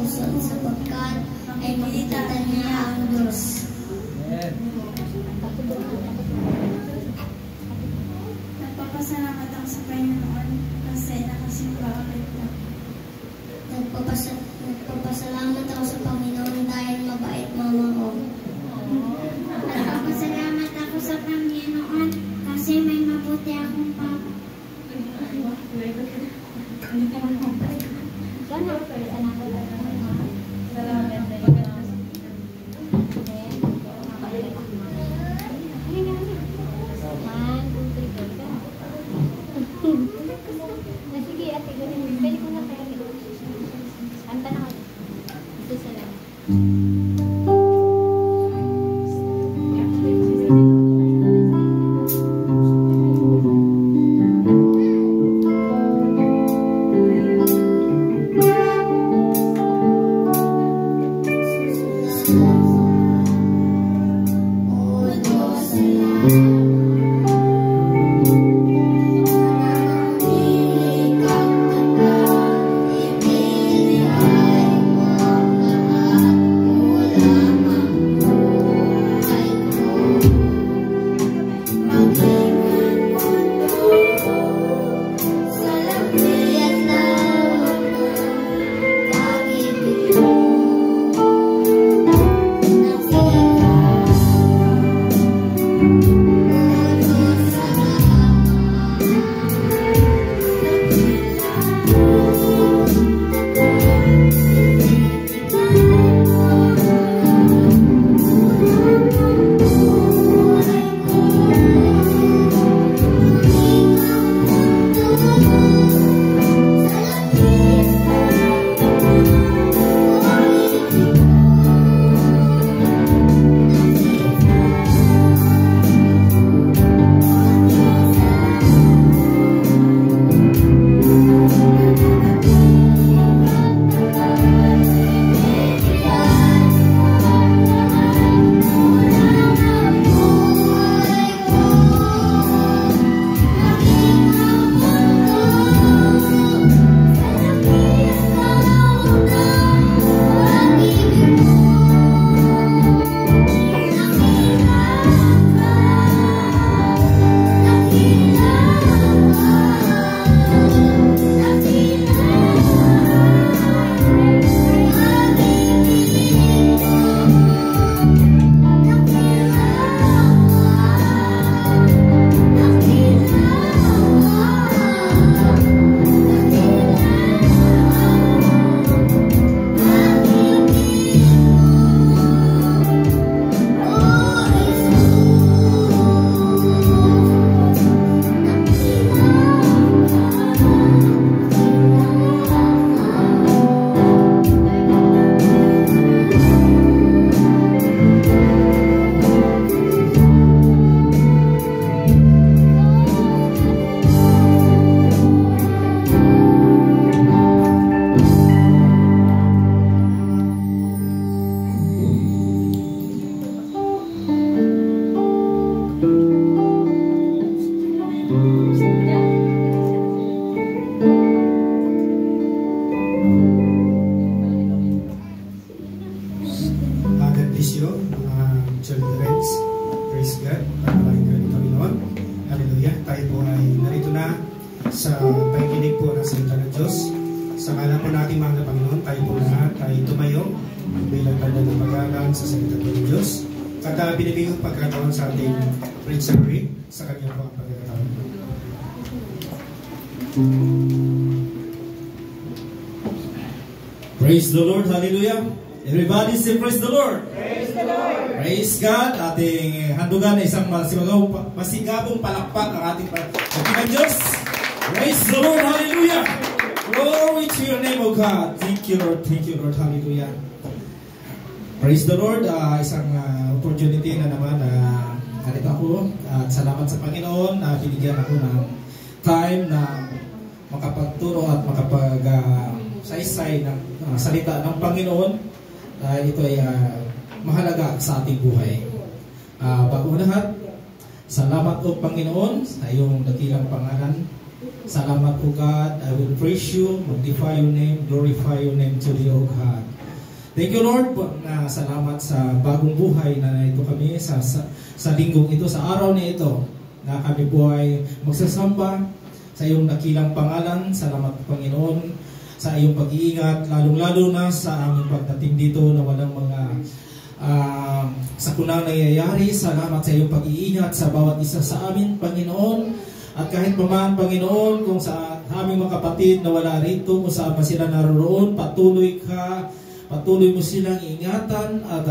pusod sapagkat ay makikita niya ang Diyos. Nagpapasalamat ako sa Panginoon kasi nakasimba ulit na. Nagpapasalamat ako sa Panginoon dahil mabait mama ko. Nagpapasalamat ako sa Panginoon kasi may mabuti akong papa. Sige, ate, ganun. Pwede ko na tayo. Anta na ako. Ito sa lang. Praise the Lord, hallelujah. Everybody say praise the Lord. Praise the Lord. Praise God. Ating handugan na isang masigabong palakpak ang ating pagkilang Diyos. Praise the Lord, hallelujah. Glory to your name, O God. Thank you, Lord, hallelujah. Praise the Lord. Isang opportunity na naman na narito ako. At salamat sa Panginoon na binigyan ako ng time na makapagturo at makapag-saysay ng salita ng Panginoon. Ito ay mahalaga sa ating buhay. Bago lahat, salamat po Panginoon sa iyong dakilang pangalan. Salamat po God. I will praise you, magnify your name, glorify your name to thee, O God. Thank you, Lord, na salamat sa bagong buhay na ito kami sa linggong ito, sa araw na ito, na kami po ay magsasamba sa iyong dakilang pangalan. Salamat, Panginoon, sa iyong pag-iingat, lalong-lalo na sa aming pagdating dito na walang mga sakunang nangyayari. Salamat sa iyong pag-iingat sa bawat isa sa amin, Panginoon. At kahit paman, Panginoon, kung sa aming mga kapatid na wala rito, kung saan pa sila naroon, patuloy mo silang ingatan at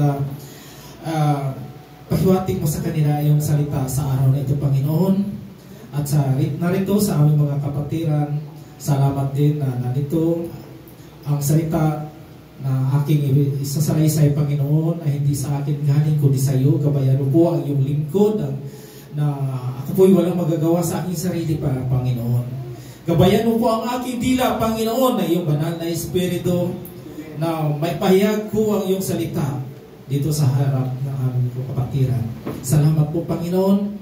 pahiwatig mo sa kanila yung salita sa araw na ito, Panginoon. At narito sa aming mga kapatiran, salamat din na narito ang salita na aking isasalaysay, Panginoon, ay hindi sa akin galing kundi sa iyo. Gabayan mo po ang iyong lingkod na ako po'y walang magagawa sa aking sarili pa, Panginoon. Gabayan mo po ang aking dila, Panginoon, na iyong banal na Espiritu na may pahayag ko ang iyong salita dito sa harap ng aming kapatiran. Salamat po, Panginoon.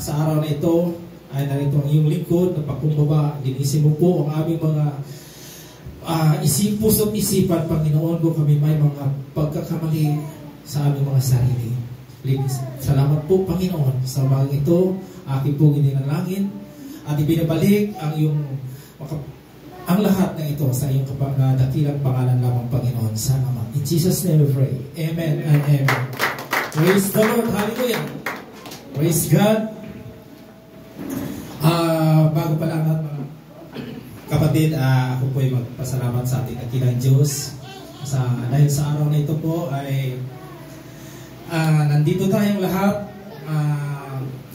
Sa araw na ito ay narito ang iyong lingkod na pakumbaba. Linisin mo po ang aming mga puso't isipan, Panginoon, kung kami may mga pagkakamali sa aming mga sarili. Salamat po, Panginoon, sa bagay ito. Aking pong ininalangin at ibinabalik ang lahat na ito sa iyong dakilang pangalan lamang, Panginoon. Salamat. In Jesus' name we pray. Amen and amen. Praise the Lord. Hallelujah. Praise God. Bago pa lang mga kapatid, ako po ay magpasalamat sa ating dakilang Diyos. Dahil sa araw na ito po ay nandito tayong lahat,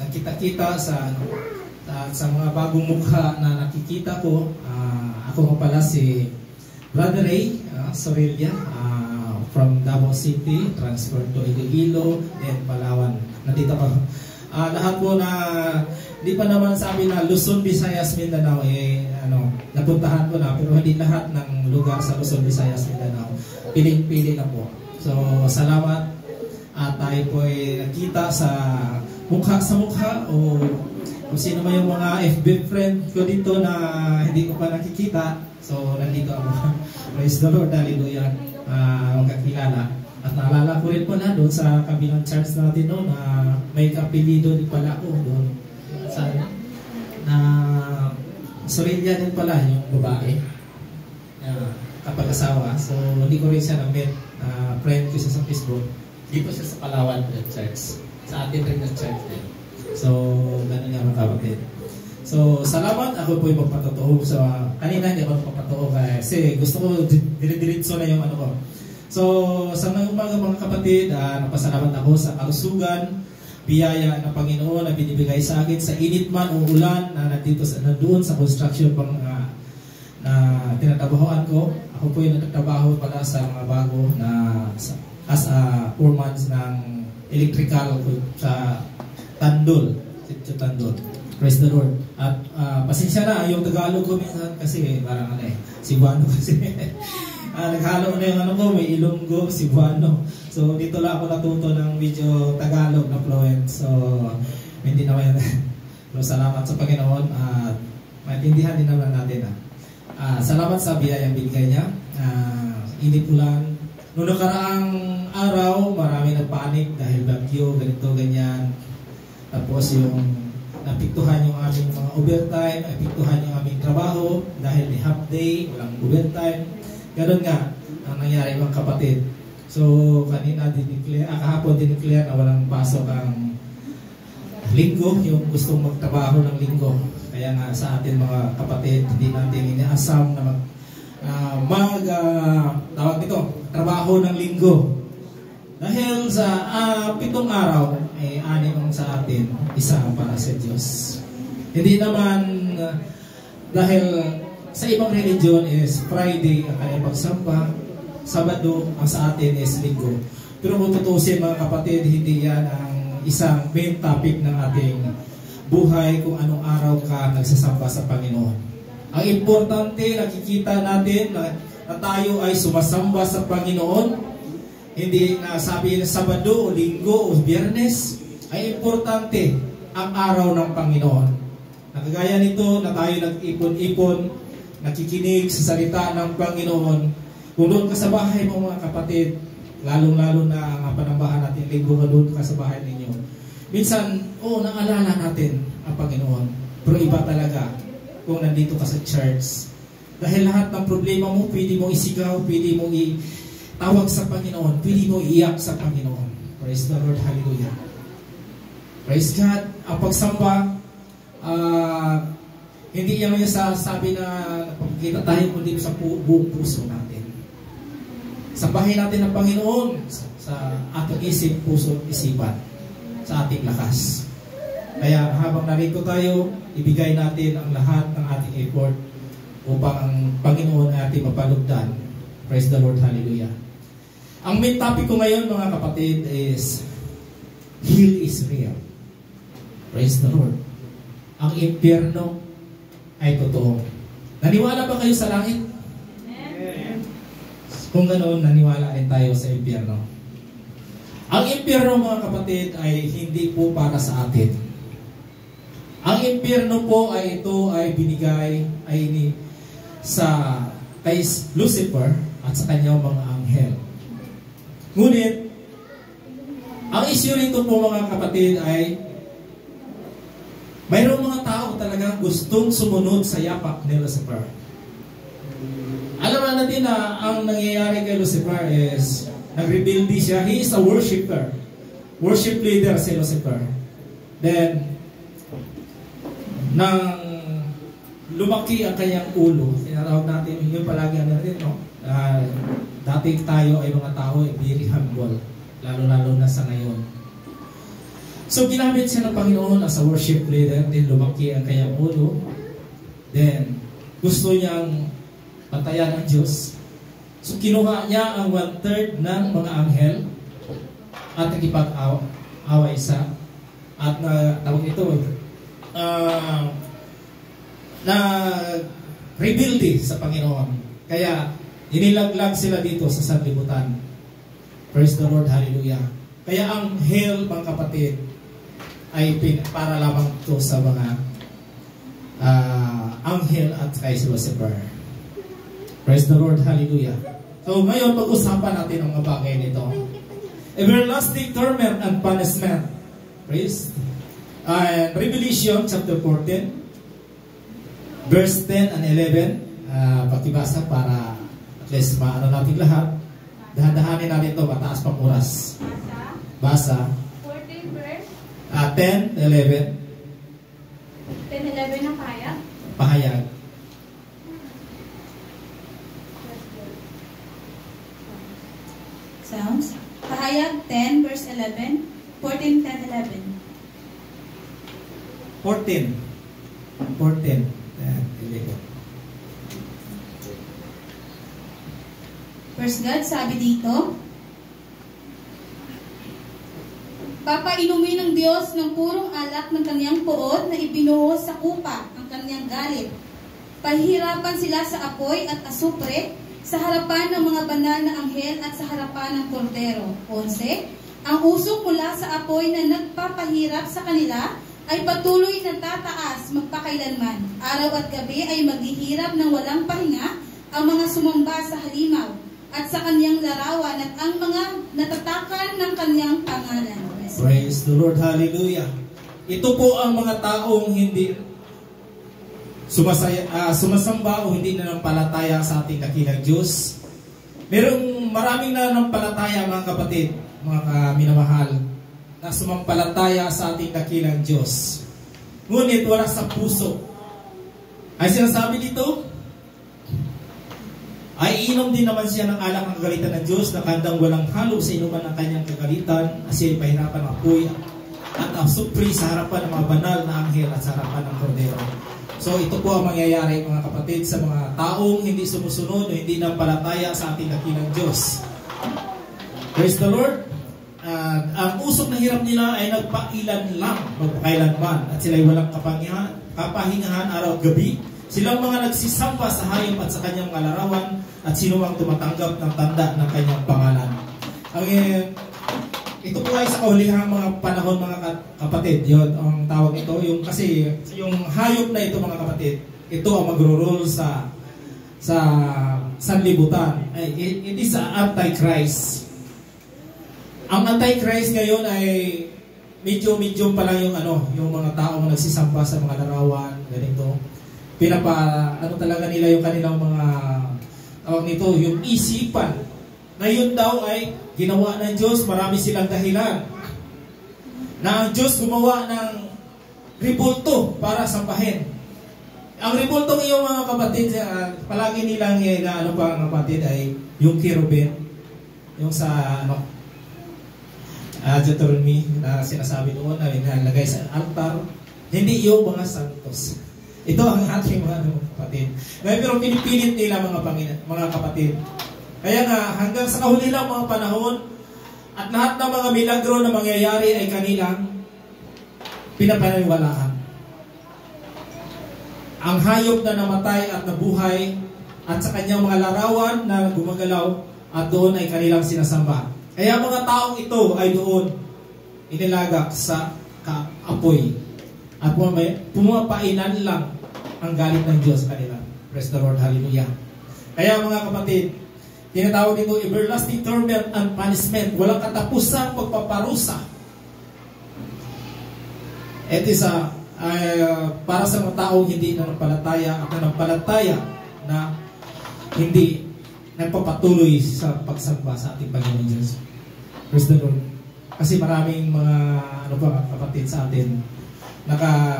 nakita-kita sa mga bagong mukha na nakikita ko. Ako nga pala si Brother Ray Sorilla from Davao City, transfer to Iloilo and Palawan. Nandito ako. Lahat po na di pa naman sabi na Luzon, Visayas, Mindanao, napuntahan ko na, pero hindi lahat ng lugar sa Luzon, Visayas, Mindanao. Piling-pili na po. So, salamat. At tayo po ay nakita sa mukha o kung sino man yung mga FB friend ko dito na hindi ko pa nakikita. So, nandito ako. Praise the Lord. Hallelujah. Magkakilala. At naalala ko rin pala doon sa kabilang church natin noon na may kapilido din pala ako doon. Na Sorilla din pala yung babae. Kapag-asawa. So, hindi ko rin siya na-met. Friend ko siya sa Facebook. Hindi ko siya sa Palawan church. Sa atin rin na church din. So, ganun nga mga kapatid. So, salamat. Ako po yung magpatotoo. So, kanina hindi ako magpatotoo kasi gusto ko dire-diretso na yung ano ko. So, sa mga umaga mga kapatid, napasalamat ako sa kalusugan, biyaya ng Panginoon na binibigay sa akin sa init man o ulan na nandoon sa construction pang na tinatabahoan ko. Ako po yung nagtatrabaho pala sa mga bago na as a 4 months ng electrical sa Tandol. Praise the Lord. At pasensya na yung Tagalog ko minsan kasi parang Cebuano kasi. Naghalo na yung may Ilonggo, Cebuano. So dito lang ako natuto ng medyo Tagalog na fluent. So hindi naman yan. So salamat sa Panginoon at maintindihan din naman natin. Salamat sa biyayang binigay niya. Init ulan. Noong nakaraang araw, marami nagpanik dahil bagyo, ganito, ganyan. Tapos yung napiktuhan yung aming mga overtime, napiktuhan yung aming trabaho dahil may half day, walang overtime. Ganun nga ang nangyari mga kapatid. So kanina kahapon dineclare na walang pasok ang linggo, yung gustong magtrabaho ng linggo. Kaya nga sa atin mga kapatid, hindi natin iniasam na tawag nito, trabaho ng linggo. Dahil sa 7 araw, 6 ang sa atin, isa para sa Diyos. Hindi naman dahil sa ibang religion is Friday ang kanyang pagsamba, Sabado ang sa atin is linggo. Pero kung tutusin mga kapatid, hindi yan ang isang main topic ng ating buhay kung anong araw ka nagsasamba sa Panginoon. Ang importante, nakikita natin na tayo ay sumasamba sa Panginoon. Hindi na sabi na Sabado o Linggo o Biyernes, ay importante ang araw ng Panginoon. Nakagaya nito na tayo nag-ipon-ipon, nakikinig sa salita ng Panginoon. Kung doon ka sa bahay mo mga kapatid, lalong-lalo na ang panambahan natin, linggo ka doon ka sa bahay ninyo. Minsan, naalala natin ang Panginoon. Pero iba talaga kung nandito ka sa church. Dahil lahat ng problema mo, pwede mo isigaw, pwede mo itawag sa Panginoon, pwede mo iiyak sa Panginoon. Praise the Lord, hallelujah. Praise God. Ang pagsamba, hindi yan yung sabi na pagkita tayo kundi sa buong puso natin. Sambahin natin ang Panginoon sa ating isip, puso, isipan, sa ating lakas. Kaya habang narito tayo, ibigay natin ang lahat ng ating effort upang ang Panginoon ay ating mapalugdan. Praise the Lord, hallelujah. Ang main topic ko ngayon mga kapatid is Hell is real. Praise the Lord. Ang impyerno ay totoo. Naniwala ba kayo sa langit? Amen. Kung ganoon, naniwala rin tayo sa impyerno. Ang impyerno mga kapatid ay hindi po para sa atin. Ang impyerno po ay ito ay binigay kay Lucifer at sa kanyang mga anghel. Ngunit, ang issue rito po mga kapatid ay mayroong mga tao talagang gustong sumunod sa yapak ni Lucifer. Alam na natin na ang nangyayari kay Lucifer is nag-rebelde siya. He is a worshiper. Worship leader si Lucifer. Then, nang lumaki ang kanyang ulo, tinatawag natin, yun palagi natin, no? Dati tayo ay mga tao ay very humble, lalo-lalo na sa ngayon. So, ginamit siya ng Panginoon as a worship leader, then lumaki ang kanyang ulo, then gusto niyang patayan ang Diyos. So, kinuha niya ang 1/3 ng mga anghel at nakipag-away sa at tawag ito na rebuildi sa Panginoon. Kaya, inilaglag sila dito sa sanlibutan. Praise the Lord, hallelujah. Kaya ang hell, mga kapatid, ay para lamang ito sa mga anghel at kay Lucifer. Praise the Lord, hallelujah. So, ngayon, pag-usapan natin ang mga bagay nito. Everlasting torment and punishment. Praise. Revelation chapter 14, verse 10 and 11. Pakibasa para at least maano natin lahat. Dahan-dahanin natin ito, mataas pang oras. Basa. 14 verse. 10, 11. 10, 11 na pahayag. Pahayag. Sounds. Pahayag 10 verse 11. 14, 10, 11. 14. 14. 11. First God, sabi dito, papainumin ng Diyos ng purong alak ng kanyang puot na ibinuhos sa kupa ang kanyang galit. Pahihirapan sila sa apoy at asupre sa harapan ng mga banal na anghel at sa harapan ng kordero. 11. Ang usok mula sa apoy na nagpapahirap sa kanila ay patuloy na tataas magpakailanman. Araw at gabi ay maghihirap ng walang pahinga ang mga sumamba sa halimaw at sa kanyang larawan at ang mga natatakan ng kanyang pangalan. Praise the Lord, hallelujah. Ito po ang mga taong hindi sumasamba o hindi nanampalataya sa ating dakilang Diyos. Merong maraming nanampalataya mga kapatid, mga minamahal, na sumampalataya sa ating dakilang Diyos. Ngunit wala sa puso. Ay sinasabi dito, ay inom din naman siya ng alak ng kagalitan ng Diyos na kandang walang halo sa inuman ng kanyang kagalitan at siya pahirapan ng apoy at asupri sa harapan ng mga banal na anghel at sa harapan ng kordero. So ito po ang mangyayari mga kapatid sa mga taong hindi sumusunod o hindi nampalataya sa ating dakilang Diyos. Praise the Lord. Ang usok na hirap nila ay nagpailan lang magpakailanman at sila'y walang kapahingahan araw at gabi. Silang mga nagsisamba sa hayop at sa kanyang mga larawan at sino ang tumatanggap ng tanda ng kanyang pangalan. Ito po ay sa kahulihang mga panahon mga kapatid. Yun ang tawag ito. Kasi yung hayop na ito mga kapatid, ito ang magro-rule sa sanlibutan. It is an Antichrist. Ang Antichrist ngayon ay medyo pa lang yung mga taong nagsisamba sa mga larawan, ganito. Talaga nila yung kanilang mga tawag nito, yung isipan. Na yun daw ay ginawa ng Diyos, marami silang dahilan. Na ang Diyos gumawa ng ribulto para sambahin. Ang ribultong iyong mga kapatid, palagi nilang kapatid ay yung cherubim, yung sa Deuteronomy na sinasabi doon na nilagay sa altar, hindi yung mga santos. Ito ang ating mga kapatid. Ngayon pero pinipilit nila mga kapatid. Kaya nga hanggang sa kahuli ng mga panahon at lahat ng mga milagro na mangyayari ay kanilang pinapaniwalaan. Ang hayop na namatay at nabuhay at sa kanyang mga larawan na gumagalaw at doon ay kanilang sinasamba. Kaya mga taong ito ay doon inilagak sa apoy at pumapainan lang ang galit ng Diyos kanila. Praise the Lord, hallelujah. Kaya mga kapatid, tinatawag dito everlasting torment and punishment. Walang katapusang pagpaparusa. It is para sa mga taong hindi nanampalataya at nanampalataya na hindi nagpapatuloy sa pagsamba sa ating Panginoon Diyos. Praise the Lord. Kasi maraming mga kapatid sa atin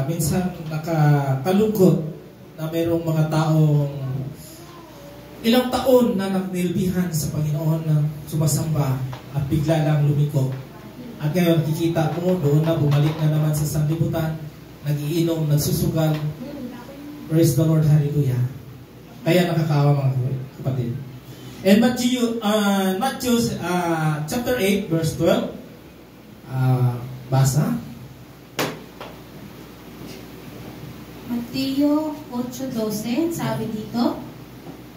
minsan nakakalungkot na mayroong mga taong ilang taon na nagnilbihan sa Panginoon na sumasamba at bigla lang lumiko. At ngayon nakikita mo doon na bumalik na naman sa sanlibutan, nagiinom, nagsusugal. Praise the Lord, hallelujah. Kaya nakakawa mga kapatid. And Matthew chapter 8 verse 12. Basa. Mateo 8:12, sabi dito,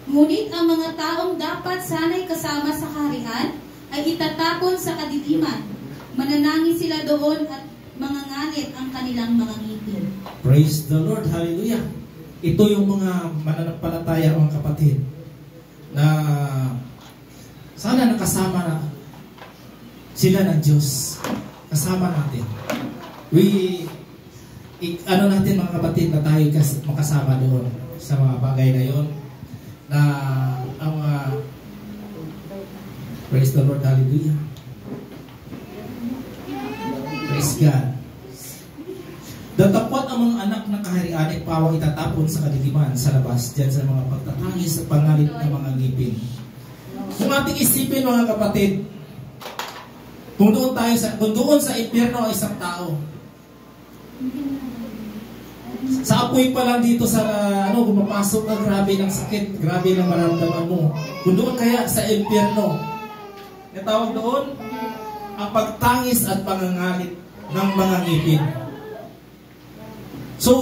ngunit ang mga taong dapat sana'y kasama sa kaharian ay itatapon sa kadiliman. Mananangin sila doon at mangangalit ang kanilang mga ngipin. Praise the Lord, hallelujah. Ito yung mga mananampalataya mga kapatid na sana nakasama na sila ng Diyos. Kasama natin. Natin mga kapatid na tayo makasama doon sa mga bagay na yun na ang praise the Lord, hallelujah. Praise God. Datapot ang mga anak ng kaharian ay pawang itatapon sa kadiliman sa labas dyan sa mga pagtatangis at pangalit ng mga ngipin. Kung ating isipin mga kapatid, kung doon sa impyerno ay isang tao, sa apoy pa lang dito sa gumapasok ka, grabe ng sakit, grabe ng maramdaman mo. Kung doon kaya sa impyerno, natawag doon ang pagtangis at pangangalit ng mga ngipin. So,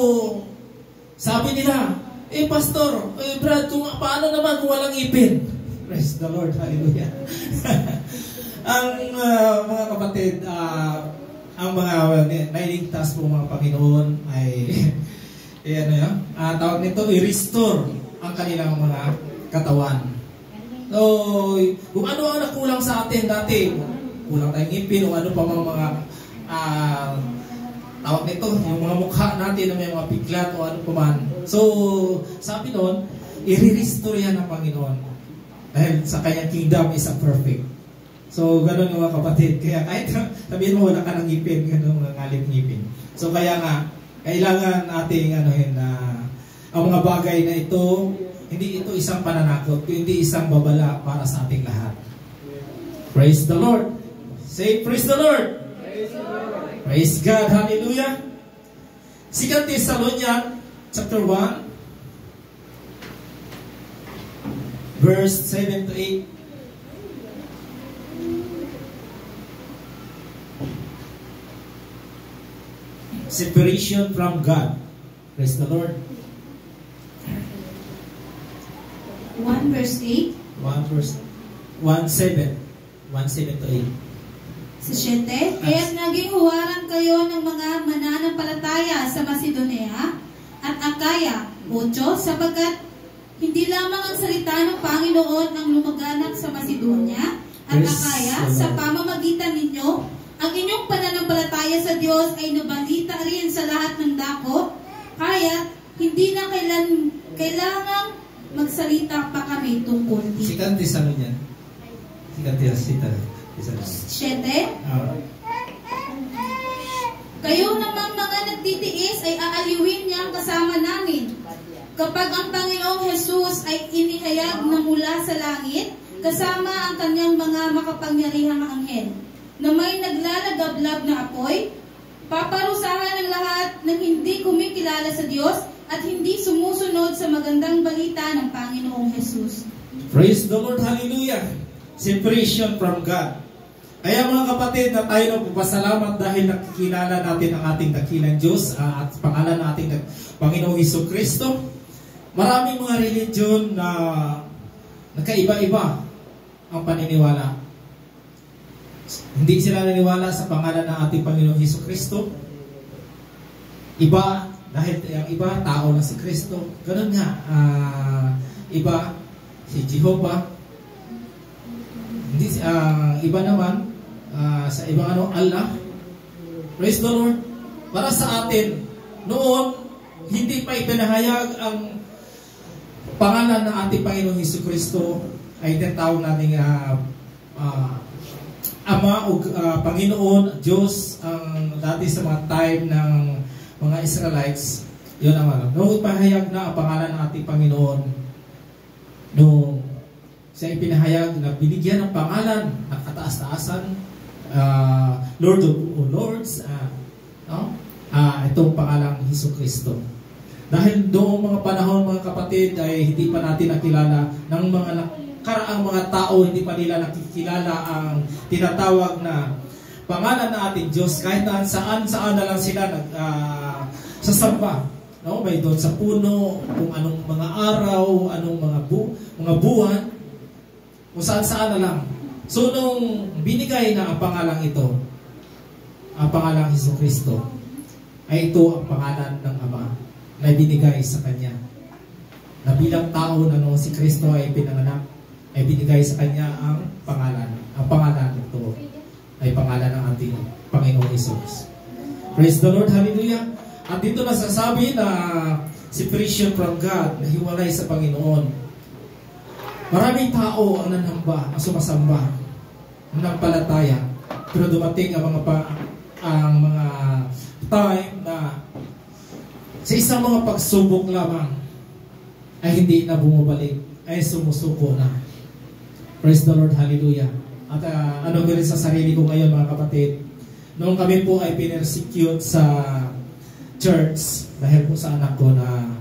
sabi nila, pastor, Brad, paano naman kung walang ngipin? Praise the Lord, hallelujah. Ang mga kapatid, ang mga nailigtas po mga Panginoon ay tawag nito, i-restore ang kanilang mga katawan. So, kung ano ang nakulang sa atin dati, kulang tayong ngipin o ano pa mga tawag nito, yung mga mukha natin na may mga piglat o ano pa man. So, sabi noon, i-restore yan ng Panginoon. Dahil sa kanyang kingdom is a perfect. So, ganun yung mga kapatid. Kaya kahit sabihin mo wala ka ng ngipin, ganun mga ngalip ngipin. So, kaya nga, kailangan ating ang mga bagay na ito, hindi ito isang pananakot, hindi isang babala para sa ating lahat. Praise the Lord. Say, praise the Lord. Praise the Lord. Praise God. Hallelujah. 2 Thessalonians chapter 1 verse 7 to 8. Separation from God. Praise the Lord. 1 verse 8. 1:7 to 8. Sa 7, kaya't naging huwaran kayo ng mga mananampalataya sa Macedonia at Akaya, 8, sapagkat Hindi lamang ang salita ng Panginoon ang lumaganap sa Macedonia at Akaya, sa pamamagitan ninyo, ang inyong pananampalataya sa Diyos ay nabalita rin sa lahat ng dako, kaya hindi na kailangang magsalita pa kami tungkol dito. Sikat ano yan? Sikat sita. 7. Kayo namang mga nagtitiis ay aaliwin niyang kasama namin. Kapag ang Panginoong Jesus ay inihayag na mula sa langit, kasama ang kanyang mga makapangyarihang anghel, na may naglalagablab na apoy, paparusahan ng lahat ng hindi kumikilala sa Diyos at hindi sumusunod sa magandang balita ng Panginoong Jesus. Praise the Lord, hallelujah! Separation from God. Kaya mga kapatid, na tayo nagpapasalamat dahil nakikilala natin ang ating dakilang Diyos at pangalan natin ng Panginoong Jesucristo. Maraming mga religion na nagkaiba-iba ang paniniwala. Hindi sila naniniwala sa pangalan ng ating Panginoong Jesucristo. Iba, dahil ang iba, tao na si Kristo. Ganun nga, iba, si Jehovah. Hindi, iba naman, sa ibang Allah. Praise the Lord. Para sa atin, noon, hindi pa ipinahayag ang pangalan ng ating Panginoong Jesucristo, ay tinatawag natin Ama o Panginoon, Diyos, ang dati sa mga time ng mga Israelites. Yun ang alam. Noong ipahayag na ang pangalan ng ating Panginoon, noong siya ipinahayag na binigyan ng pangalan na kataas-taasan, Lord of Lords, itong pangalang Jesucristo. Dahil doong mga panahon, mga kapatid, ay hindi pa natin nakilala ng mga karaang mga tao, hindi pa nila nakikilala ang tinatawag na pangalan ng ating Diyos. Kahit saan na lang sila sasamba. No? May doon sa puno, kung anong mga araw, anong mga buwan, kung saan na lang. So, nung binigay na ang pangalang ito, ang pangalang Jesucristo, ay ito ang pangalan ng Ama na binigay sa Kanya. Na bilang tao na noong si Kristo ay pinanganak, ay binigay sa Kanya ang pangalan. Ang pangalan ito ay pangalan ng ating Panginoong Jesus. Praise the Lord, hallelujah! At dito nasasabi na separation from God, na hiwalay sa Panginoon. Maraming tao ang nanamba, ang sumasamba, nanampalataya, pero dumating ang mga time na sa isang mga pagsubok lamang ay hindi na bumabalik, ay sumusuko na. Praise the Lord, hallelujah. At ano rin sa sarili ko ngayon, mga kapatid, noong kami po ay pinersecute sa church dahil po sa anak ko na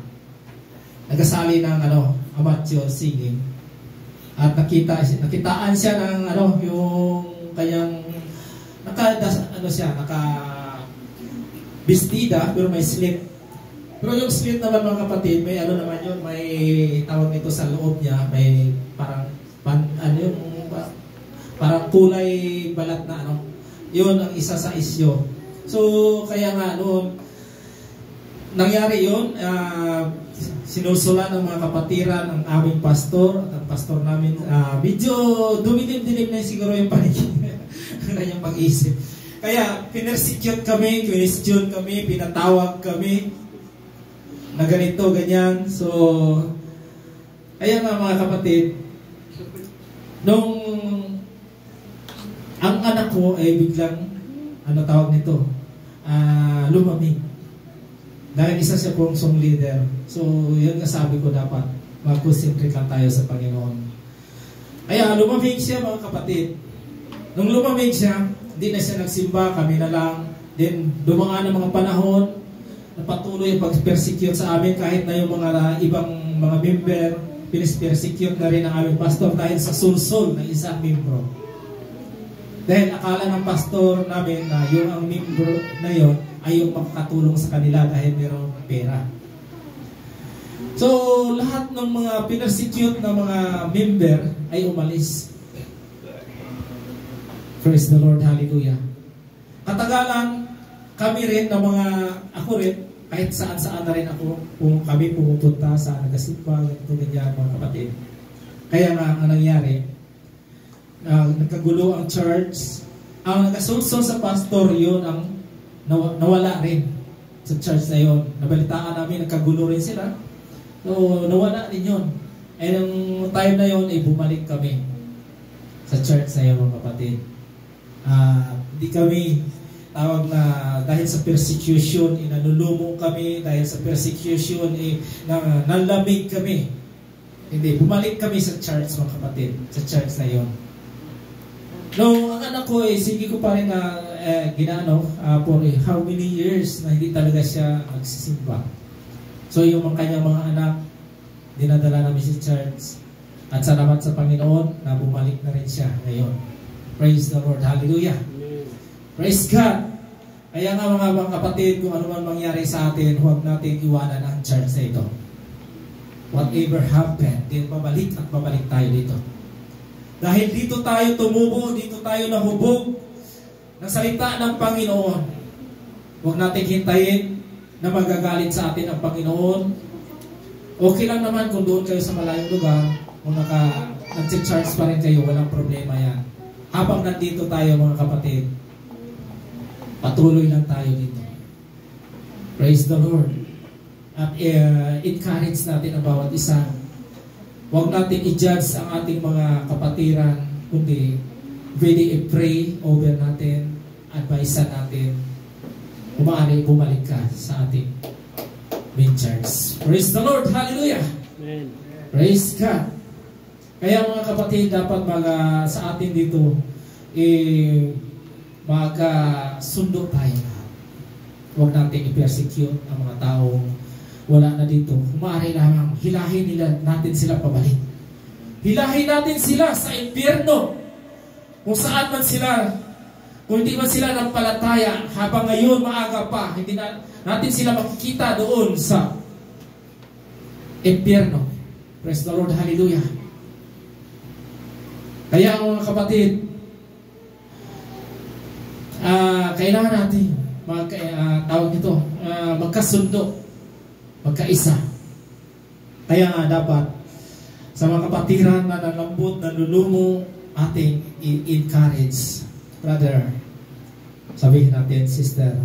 nagasali ng amateur singing. At nakitaan siya ng yung kanyang bestida pero may slit. Pero yung slit naman, mga kapatid, may naman yun, may tawag nito sa loob niya, may parang parang kulay balat na yun ang isa sa isyo. So kaya nga noon nangyari yun, sinusula ng mga kapatiran ng aming pastor at ang pastor namin, medyo dumilim-dilim na siguro yung kanyang pag-isip. Kaya pinersecute kami, question kami, pinatawag kami na ganito, ganyan. So kaya nga, mga kapatid, nung ang anak ko ay biglang tawag nito, lumamig. Dahil isa siya pong song leader. So, yun nga sabi ko, dapat mag-concentrate lang tayo sa Panginoon. Kaya lumamig siya, mga kapatid. Nung lumamig siya, hindi na siya nagsimba, kami na lang. Then, dumaan ang mga panahon, napatuloy ang pag-persecute sa amin, kahit na yung mga ibang mga member, persecute na rin ang aming pastor dahil sa sulsol ng isang membro. Dahil akala ng pastor namin na yung ang membro na yun ay yung makakatulong sa kanila dahil mayroong pera. So, lahat ng mga pinersecute na mga member ay umalis. Praise the Lord, hallelujah. Katagalan, kami rin na ako rin, kahit saan-saan na rin ako, kami pumupunta sa nagasimba, ganito, ganyan, mga kapatid. Kaya nga, ang nangyari, nagkagulo ang church. Ang nagasulsol sa pastor, yun ang nawala rin sa church na yun. Nabalitaan namin, nagkagulo rin sila. So, nawala rin yun. And ang time na yun, bumalik kami sa church na yun, mga kapatid. Hindi kami tawag na dahil sa persecution, inanulumong kami, dahil sa persecution, nalamig kami. Hindi, bumalik kami sa church, mga kapatid, sa church na yun. No, ang anak ko, sige ko pa rin na ginano for how many years na hindi talaga siya magsisimba. So yung kanyang mga anak, dinadala namin sa church. At salamat sa Panginoon na bumalik na rin siya ngayon. Praise the Lord. Hallelujah. Praise God. Kaya nga mga kapatid, kung ano man mangyari sa atin, huwag natin iwanan ang church na ito. Whatever happened, din babalik at babalik tayo dito. Dahil dito tayo tumubo, dito tayo nahubog ng salita ng Panginoon. Huwag natin hintayin na magagalit sa atin ang Panginoon. Okay lang naman kung doon kayo sa malayong lugar, kung nag-charge pa rin kayo, walang problema yan. Habang nandito tayo mga kapatid, patuloy lang tayo dito. Praise the Lord. At encourage natin ang bawat isa. Huwag natin i-judge ang ating mga kapatiran, kundi really pray over natin, advise natin, umaari bumalik ka sa ating main church. Praise the Lord! Hallelujah! Amen. Praise God! Kaya mga kapatid, dapat sa atin dito, magsundo tayo. Huwag natin i-persecute ang mga taong wala na dito. Umaari lamang, hilahin natin sila pabalik. Hilahin natin sila sa impyerno. Kung saan man sila, kung hindi man sila nampalataya, habang ngayon maaga pa, hindi natin sila makikita doon sa impyerno. Praise the Lord, hallelujah. Kaya mga kapatid, kailangan natin tawag nito, magkasundo, magkaisa. Kaya nga dapat sa mga kapatiran na nalambot, nalulumo, ating encourage. Brother, sabihin natin, sister,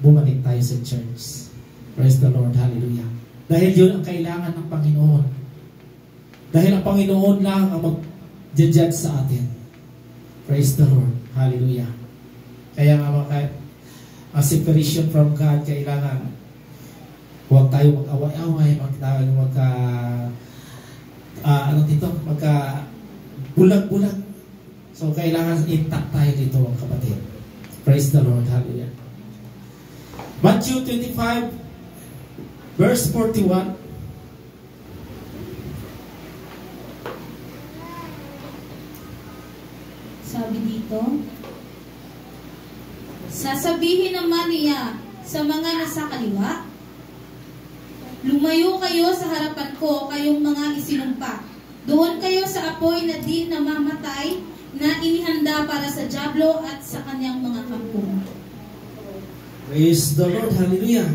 bumalik tayo sa church. Praise the Lord, hallelujah. Dahil yun ang kailangan ng Panginoon. Dahil ang Panginoon lang ang mag-judge sa atin. Praise the Lord, hallelujah. Kaya nga ang separation from God, kailangan huwag tayo mag-away-away, bulag-bulag. So, kailangan intact tayo dito, mga kapatid. Praise the Lord. Hallelujah. Matthew 25, verse 41. Sabi dito, sasabihin naman niya sa mga nasa kaliwa, lumayo kayo sa harapan ko, kayong mga isinumpa. Doon kayo sa apoy na di namamatay, na inihanda para sa dyablo at sa kanyang mga kampo. Praise the Lord, hallelujah.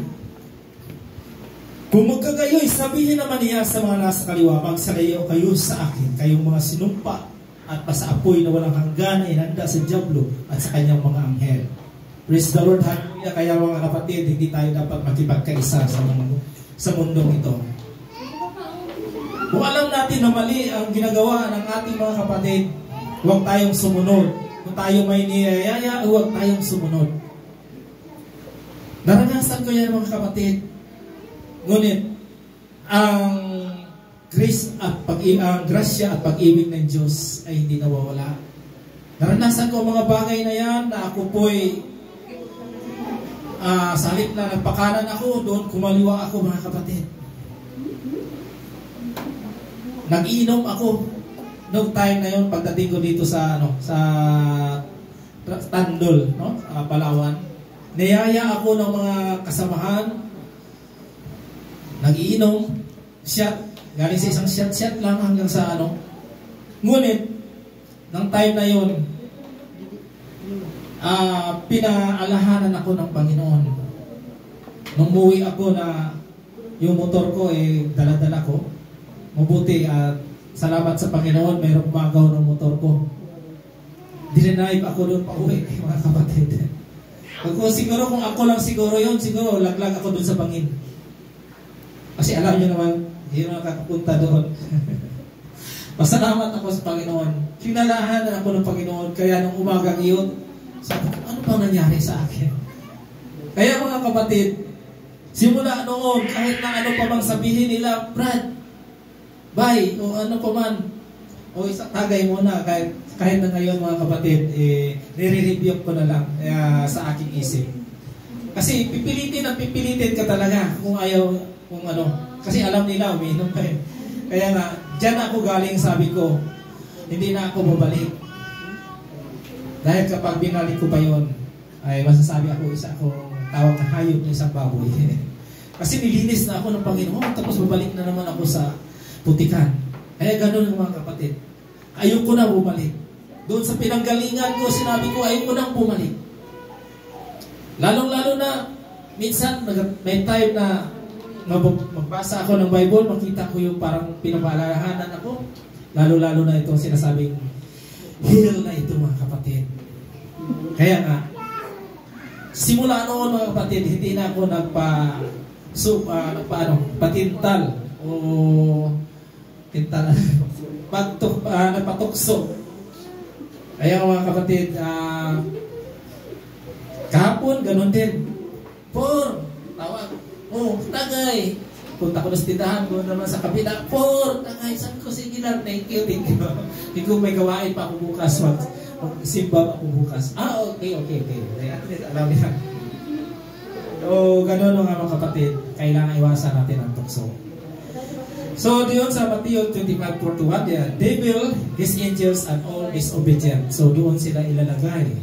Kung magkagayoy, sabihin naman niya sa mga nasa kaliwa, magsalayo kayo sa akin, kayong mga sinumpa, at sa apoy na walang hanggan, inihanda sa dyablo at sa kanyang mga anghel. Praise the Lord, hallelujah. Kaya mga kapatid, hindi tayo dapat makipagkaisa sa mundong ito. Kung alam natin na mali ang ginagawa ng ating mga kapatid, huwag tayong sumunod. Kung tayo may niyayaya, huwag tayong sumunod. Naranasan ko yan, mga kapatid. Ngunit, ang grace at grasya at pag-ibig ng Diyos ay hindi nawawala. Naranasan ko mga bagay na yan na ako po'y sa halip na nagpakanan ako, doon kumaliwa ako, mga kapatid. Nag-iinom ako noong time na yun, pagdating ko dito sa Tandol, Palawan. Niyaya ako ng mga kasamahan, nag-iinom, shot, galing sa isang shot lang hanggang sa Ngunit, ng time na yun, pinaalahanan ako ng Panginoon nung umuwi ako na yung motor ko dala-dala ko. Mabuti at salamat sa Panginoon, mayroong umagaw ng motor ko. Dinenayip ako doon pa uwi, mga kapatid. Kung ako lang siguro yun, siguro laglag ako doon sa bangin. Kasi alam niyo naman, hindi mo nakakapunta doon. Pasalamat ako sa Panginoon. Kinalahanan ako ng Panginoon. Kaya nung umagang iyon, sabi ko, ano bang nangyari sa akin? Kaya mga kapatid, simula noon, kahit na ano pa bang sabihin nila, Brad, bye, o ano pa man, o tagay mo na, kahit na ngayon mga kapatid, nire-review ko na lang sa aking isip. Kasi pipilitin ka talaga kung ayaw, kung ano, kasi alam nila, uminom ka eh. Kaya nga, dyan ako galing, sabi ko, hindi na ako babalik. Dahil kapag binalik ko pa yon, ay masasabi ako, isa akong tawag na hayop ng isang baboy. Kasi nilinis na ako ng Panginoon, tapos babalik na naman ako sa putikan. Kaya ganun mga kapatid. Ayoko na bumalik. Doon sa pinanggalingan ko, sinabi ko, ayoko na bumalik. Lalong-lalo na, minsan, may time na magbasa ako ng Bible, makita ko yung parang pinapaalalahanan ako. Lalo-lalo na itong sinasabing, heal na ito mga kapatid. Kaya nga, simula noon mga kapatid, hindi na ako patintal o nagpatukso. Kaya mga kapatid, kahapon, ganun din. Tawag. Tagay. Punta ko na sa tindahan ko naman sa kabila. Tagay. Sabi ko, sige lang, thank you. Hindi ko may gawain pa ako bukas. Simba ako bukas. Okay. Alam niya. Ganun mga kapatid. Kailangan iwasan natin ang tukso. So, doon sa Matthew 25:41, the devil, his angels, and all disobedient. So, doon sila ilalagay.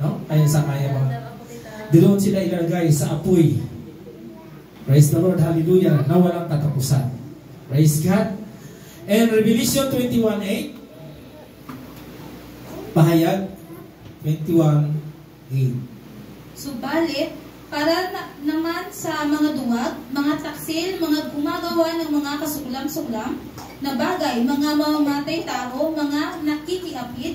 No? Ayon sa kaya mga. Doon sila ilalagay sa apoy. Praise the Lord, hallelujah, na walang katapusan. Praise God. And Revelation 21:8, pahayag 21:8. Subalit, para naman sa mga duwag, mga taksil, mga gumagawa ng mga kasuklam-suklam na bagay, mga mamamatay tao, mga nakikiapid,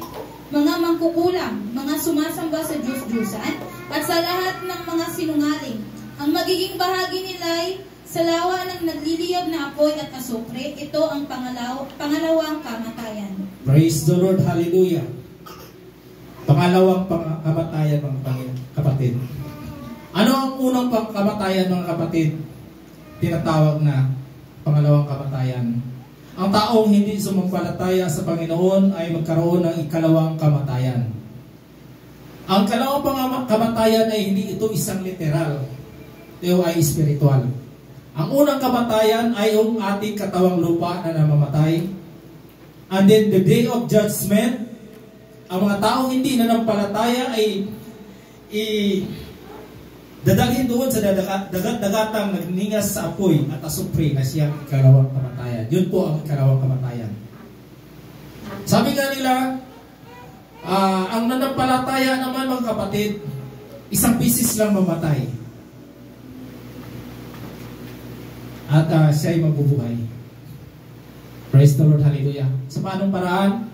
mga mangkukulam, mga sumasamba sa Diyos-Diyusan, at sa lahat ng mga sinungaling. Ang magiging bahagi nila ay sa lawa ng nagliliyab na apoy at asupre. Ito ang pangalawang kamatayan. Praise the Lord, hallelujah. Pangalawang kamatayan mga kapatid. Ano ang unang kamatayan mga kapatid? Tinatawag na pangalawang kamatayan. Ang taong hindi sumampalataya sa Panginoon ay magkaroon ng ikalawang kamatayan. Ang kalawang kamatayan ay hindi ito isang literal. Ito ay spiritual. Ang unang kamatayan ay yung ating katawang lupa na namamatay. And then the day of judgment, ang mga taong hindi nanampalataya ay dadalhin doon sa dagat-dagatang nagningas sa apoy at asupre na siyang ikalawang kamatayan. Yun po ang ikalawang kamatayan. Sabi nga nila, ang nanampalataya naman mga kapatid, isang bisis lang mamatay. At siya ay mabubuhay. Praise the Lord, hallelujah. Sa paanong paraan?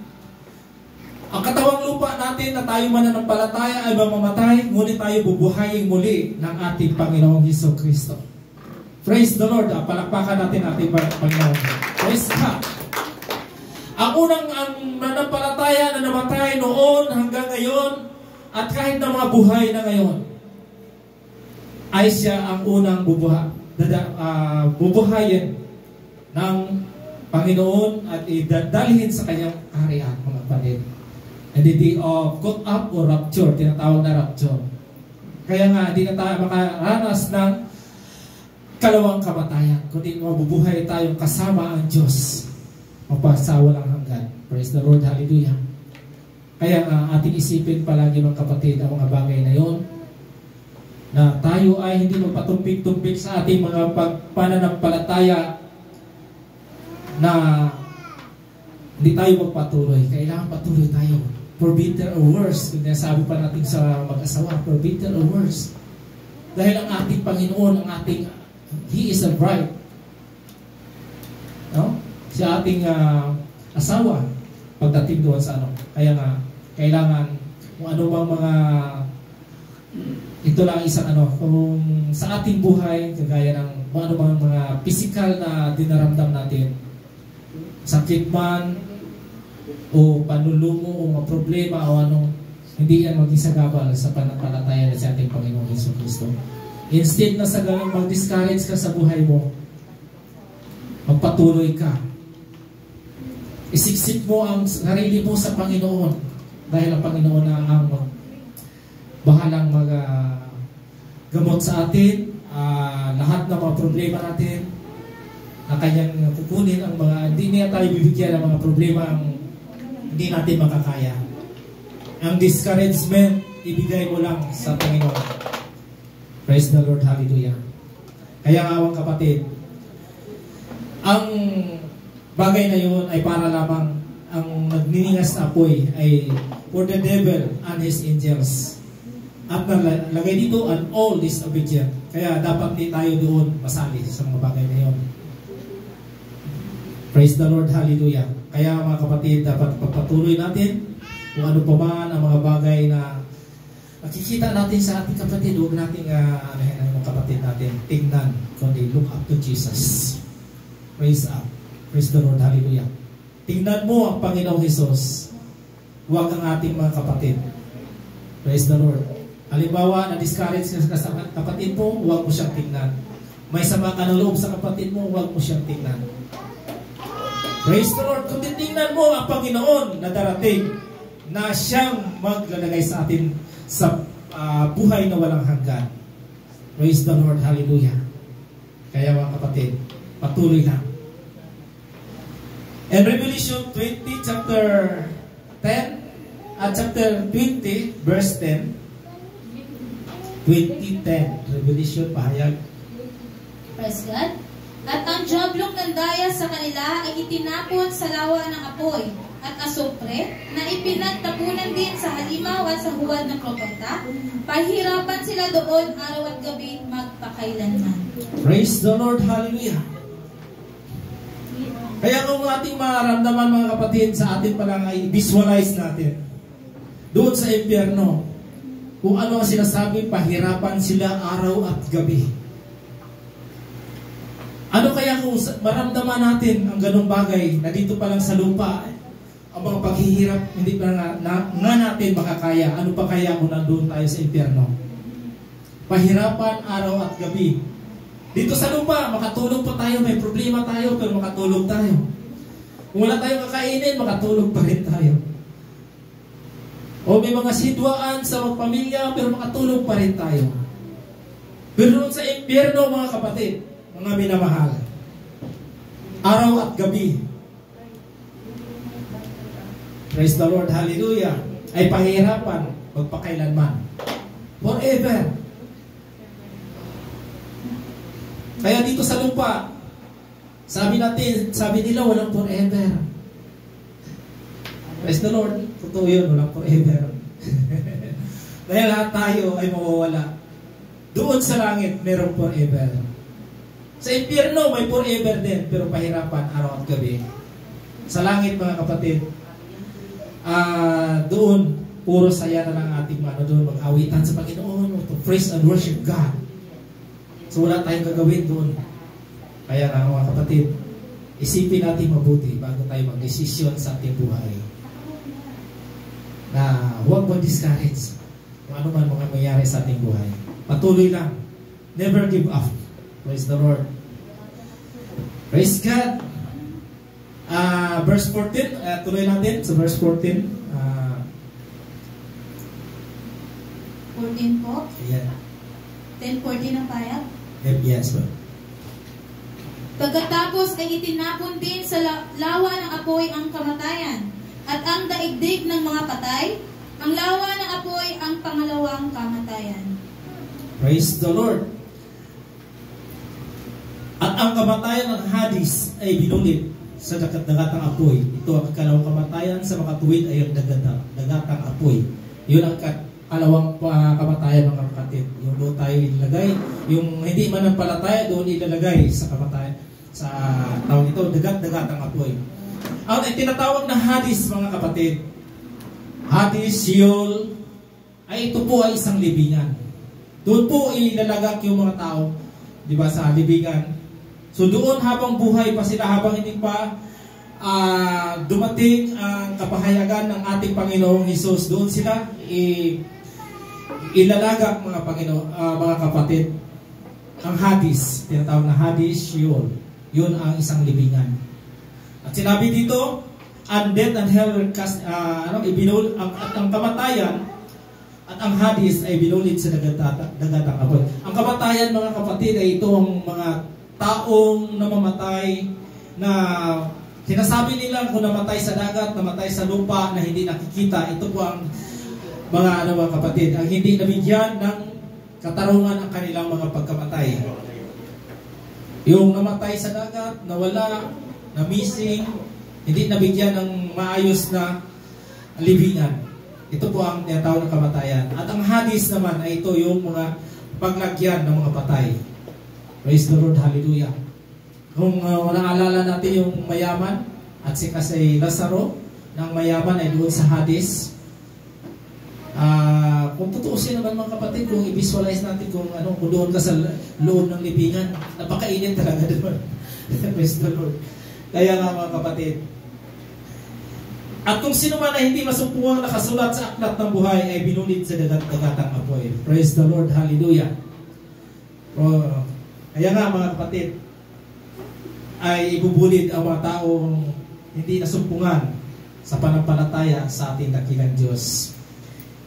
Ang katawang lupa natin na tayo mananampalataya ay mamamatay, ngunit tayo bubuhayin muli ng ating Panginoong Hesukristo. Praise the Lord. Palakpakan natin ating Panginoon. Praise God. Ang mananampalataya na namatay noon hanggang ngayon at kahit na mga buhay na ngayon ay siya ang unang bubuhayin ng Panginoon at idadalhin sa kanyang kaharian mga kapatid. And the day of caught up or rapture, tinatawag na rapture. Kaya nga, hindi na tayo makaranas ng kalawang kamatayan, kundi mabubuhay tayong kasama ang Diyos magpasawalang hanggan. Praise the Lord, hallelujah. Kaya ating isipin palagi mga kapatid ang mga bagay na yon, na tayo ay hindi magpatumpik-tumpik sa ating mga pananampalataya na hindi tayo magpatuloy. Kailangan patuloy tayo. For better or worse, kung nasabi pa natin sa mag-asawa, for better or worse. Dahil ang ating Panginoon, He is a bride. No? Siya ating asawa pagdating doon sa ano. Kaya nga, kailangan kung ano bang mga ito lang isang ano, kung sa ating buhay, kagaya ng kung ano bang mga physical na dinaramdam natin, sakit man, o panlulumo, o mga problema, o anong, hindi yan maging sagabal sa pananampalataya sa ating Panginoong Jesucristo. Instead na sa ganang mag-discourage ka sa buhay mo, magpatuloy ka. Isiksik mo ang sarili mo sa Panginoon, dahil ang Panginoon na ang bahalang gamot sa atin, lahat ng mga problema natin, na kanyang kukunin ang mga, hindi niya tayo bibigyan ng mga problema ang hindi natin makakaya. Ang discouragement, ibigay mo lang sa Panginoon. Praise the Lord, hallelujah. Kaya nga, kapatid, ang bagay na yun ay para lamang ang nagniningas na apoy ay for the devil and his angels. At nalagay dito an all disobedient. Kaya dapat di tayo doon masali sa mga bagay na yun. Praise the Lord, hallelujah. Kaya mga kapatid, dapat pagpatuloy natin kung ano pa man ang mga bagay na nakikita natin sa ating kapatid. Huwag natin mga kapatid natin tingnan, kundi look up to Jesus. Praise up. Praise the Lord, hallelujah. Tingnan mo ang Panginoong Jesus. Huwag ang ating mga kapatid. Praise the Lord. Halimbawa, na-discourage ka sa kapatid mo, huwag mo siyang tingnan. May sama ka ng loob sa kapatid mo, huwag mo siyang tingnan. Praise the Lord. Kung titingnan mo ang Panginoon na darating, na siyang maglalagay sa atin sa buhay na walang hanggan. Praise the Lord, hallelujah. Kaya mga kapatid, patuloy lang. In Revelation 20, chapter 10, at chapter 20, verse 10, 20:10, Revelation, pahayag. Praise God. At ang diablong nandaya sa kanila ay itinapon sa lawa ng apoy at asupre na ipinagtapunan din sa halimaw at sa huwad ng propeta. Pahirapan sila doon araw at gabi magpakailanman. Praise the Lord, hallelujah. Kaya kung ating maramdaman mga kapatid, sa atin palang ay visualize natin doon sa impyerno kung ano ang sinasabi, pahirapan sila araw at gabi. Ano kaya kung maramdaman natin ang ganong bagay na dito pa lang sa lupa, ang mga paghihirap, hindi pa nga natin makakaya. Ano pa kaya kung nandun tayo sa impyerno? Pahirapan araw at gabi. Dito sa lupa, makatulog pa tayo, may problema tayo, pero makatulog tayo. Kung wala tayong kakainin, makatulog pa rin tayo. O may mga sitwaan sa mga pamilya, pero makatulog pa rin tayo. Pero sa impyerno, mga kapatid, mga minamahal, araw at gabi, praise the Lord, hallelujah, ay pahirapan magpakailanman. Forever. Kaya dito sa lupa, sabi nila walang forever. Praise the Lord. Totoo yun, walang forever. Dahil lahat tayo ay mawawala. Doon sa langit, merong forever. Sa impyerno, may forever din, pero pahirapan araw at gabi. Sa langit, mga kapatid, doon, puro saya na lang ating doon, mag-awitan sa Panginoon, to praise and worship God. So wala tayong gagawin doon. Kaya nga, mga kapatid, isipin natin mabuti bago tayo mag-desisyon sa ating buhay. Na huwag mag-discourage kung ano man mga mayari sa ating buhay. Patuloy lang. Never give up. Praise the Lord. Praise God. Verse 14. Tuloy natin sa verse 14. 14 po? Yeah. 10:14 ang payag? Yes, sir. Pagkatapos ay itinapon din sa lawa ng apoy ang kamatayan at ang daigdig ng mga patay. Ang lawa ng apoy ang pangalawang kamatayan. Praise the Lord. At ang kamatayan ng Hades ay binulit sa dagatang apoy. Ito ang ikalawang kamatayan, sa makatuwid ay ang dagatang apoy. Yun ang kalawang kamatayan mga kapatid. Yung doon tayo ilalagay, yung hindi manampalataya doon ilalagay sa kamatayan, sa tawag ito, dagat-dagat ang apoy. Ang tinatawag na Hades mga kapatid, Hades, Sheol, ay ito po ay isang libingan. Doon po ilalagak yung mga tao, di ba, sa libingan. So doon habang buhay pa sila, habang hindi pa dumating ang kapahayagan ng ating Panginoong Hesus, doon sila ilalagak mga kapatid. Ang Hades, tinatawag na Hades, Sheol, yun ang isang libingan. At sinabi dito, and death and hell were cast, ang kamatayan at ang Hades ay binulit sa dagatang apoy. Ang kamatayan mga kapatid ay itong mga taong namamatay na sinasabi nila kung namatay sa dagat, namatay sa lupa na hindi nakikita. Ito po ang mga kapatid, ang hindi nabigyan ng katarungan ang kanilang mga pagkamatay. Yung namatay sa dagat, nawala, na missing, hindi nabigyan ng maayos na libingan. Ito po ang tinatawag na kamatayan. At ang Hades naman ay ito yung mga paglagyan ng mga patay. Praise the Lord, hallelujah. Kung naalala natin yung mayaman at si Lazaro, ng mayaman ay doon sa Hades. Kung tutuusin naman mga kapatid, kung i-visualize natin kung doon ka sa loob ng libingan, napakainit talaga doon. Praise the Lord. Kaya nga mga kapatid, at kung sino man ay hindi masumpungang nakasulat sa aklat ng buhay ay binulit sa dagat-dagatang apoy. Praise the Lord, hallelujah. Kaya nga mga kapatid, ay ibubulit ang mga taong hindi nasumpungan sa panampalataya sa ating dakilang Diyos.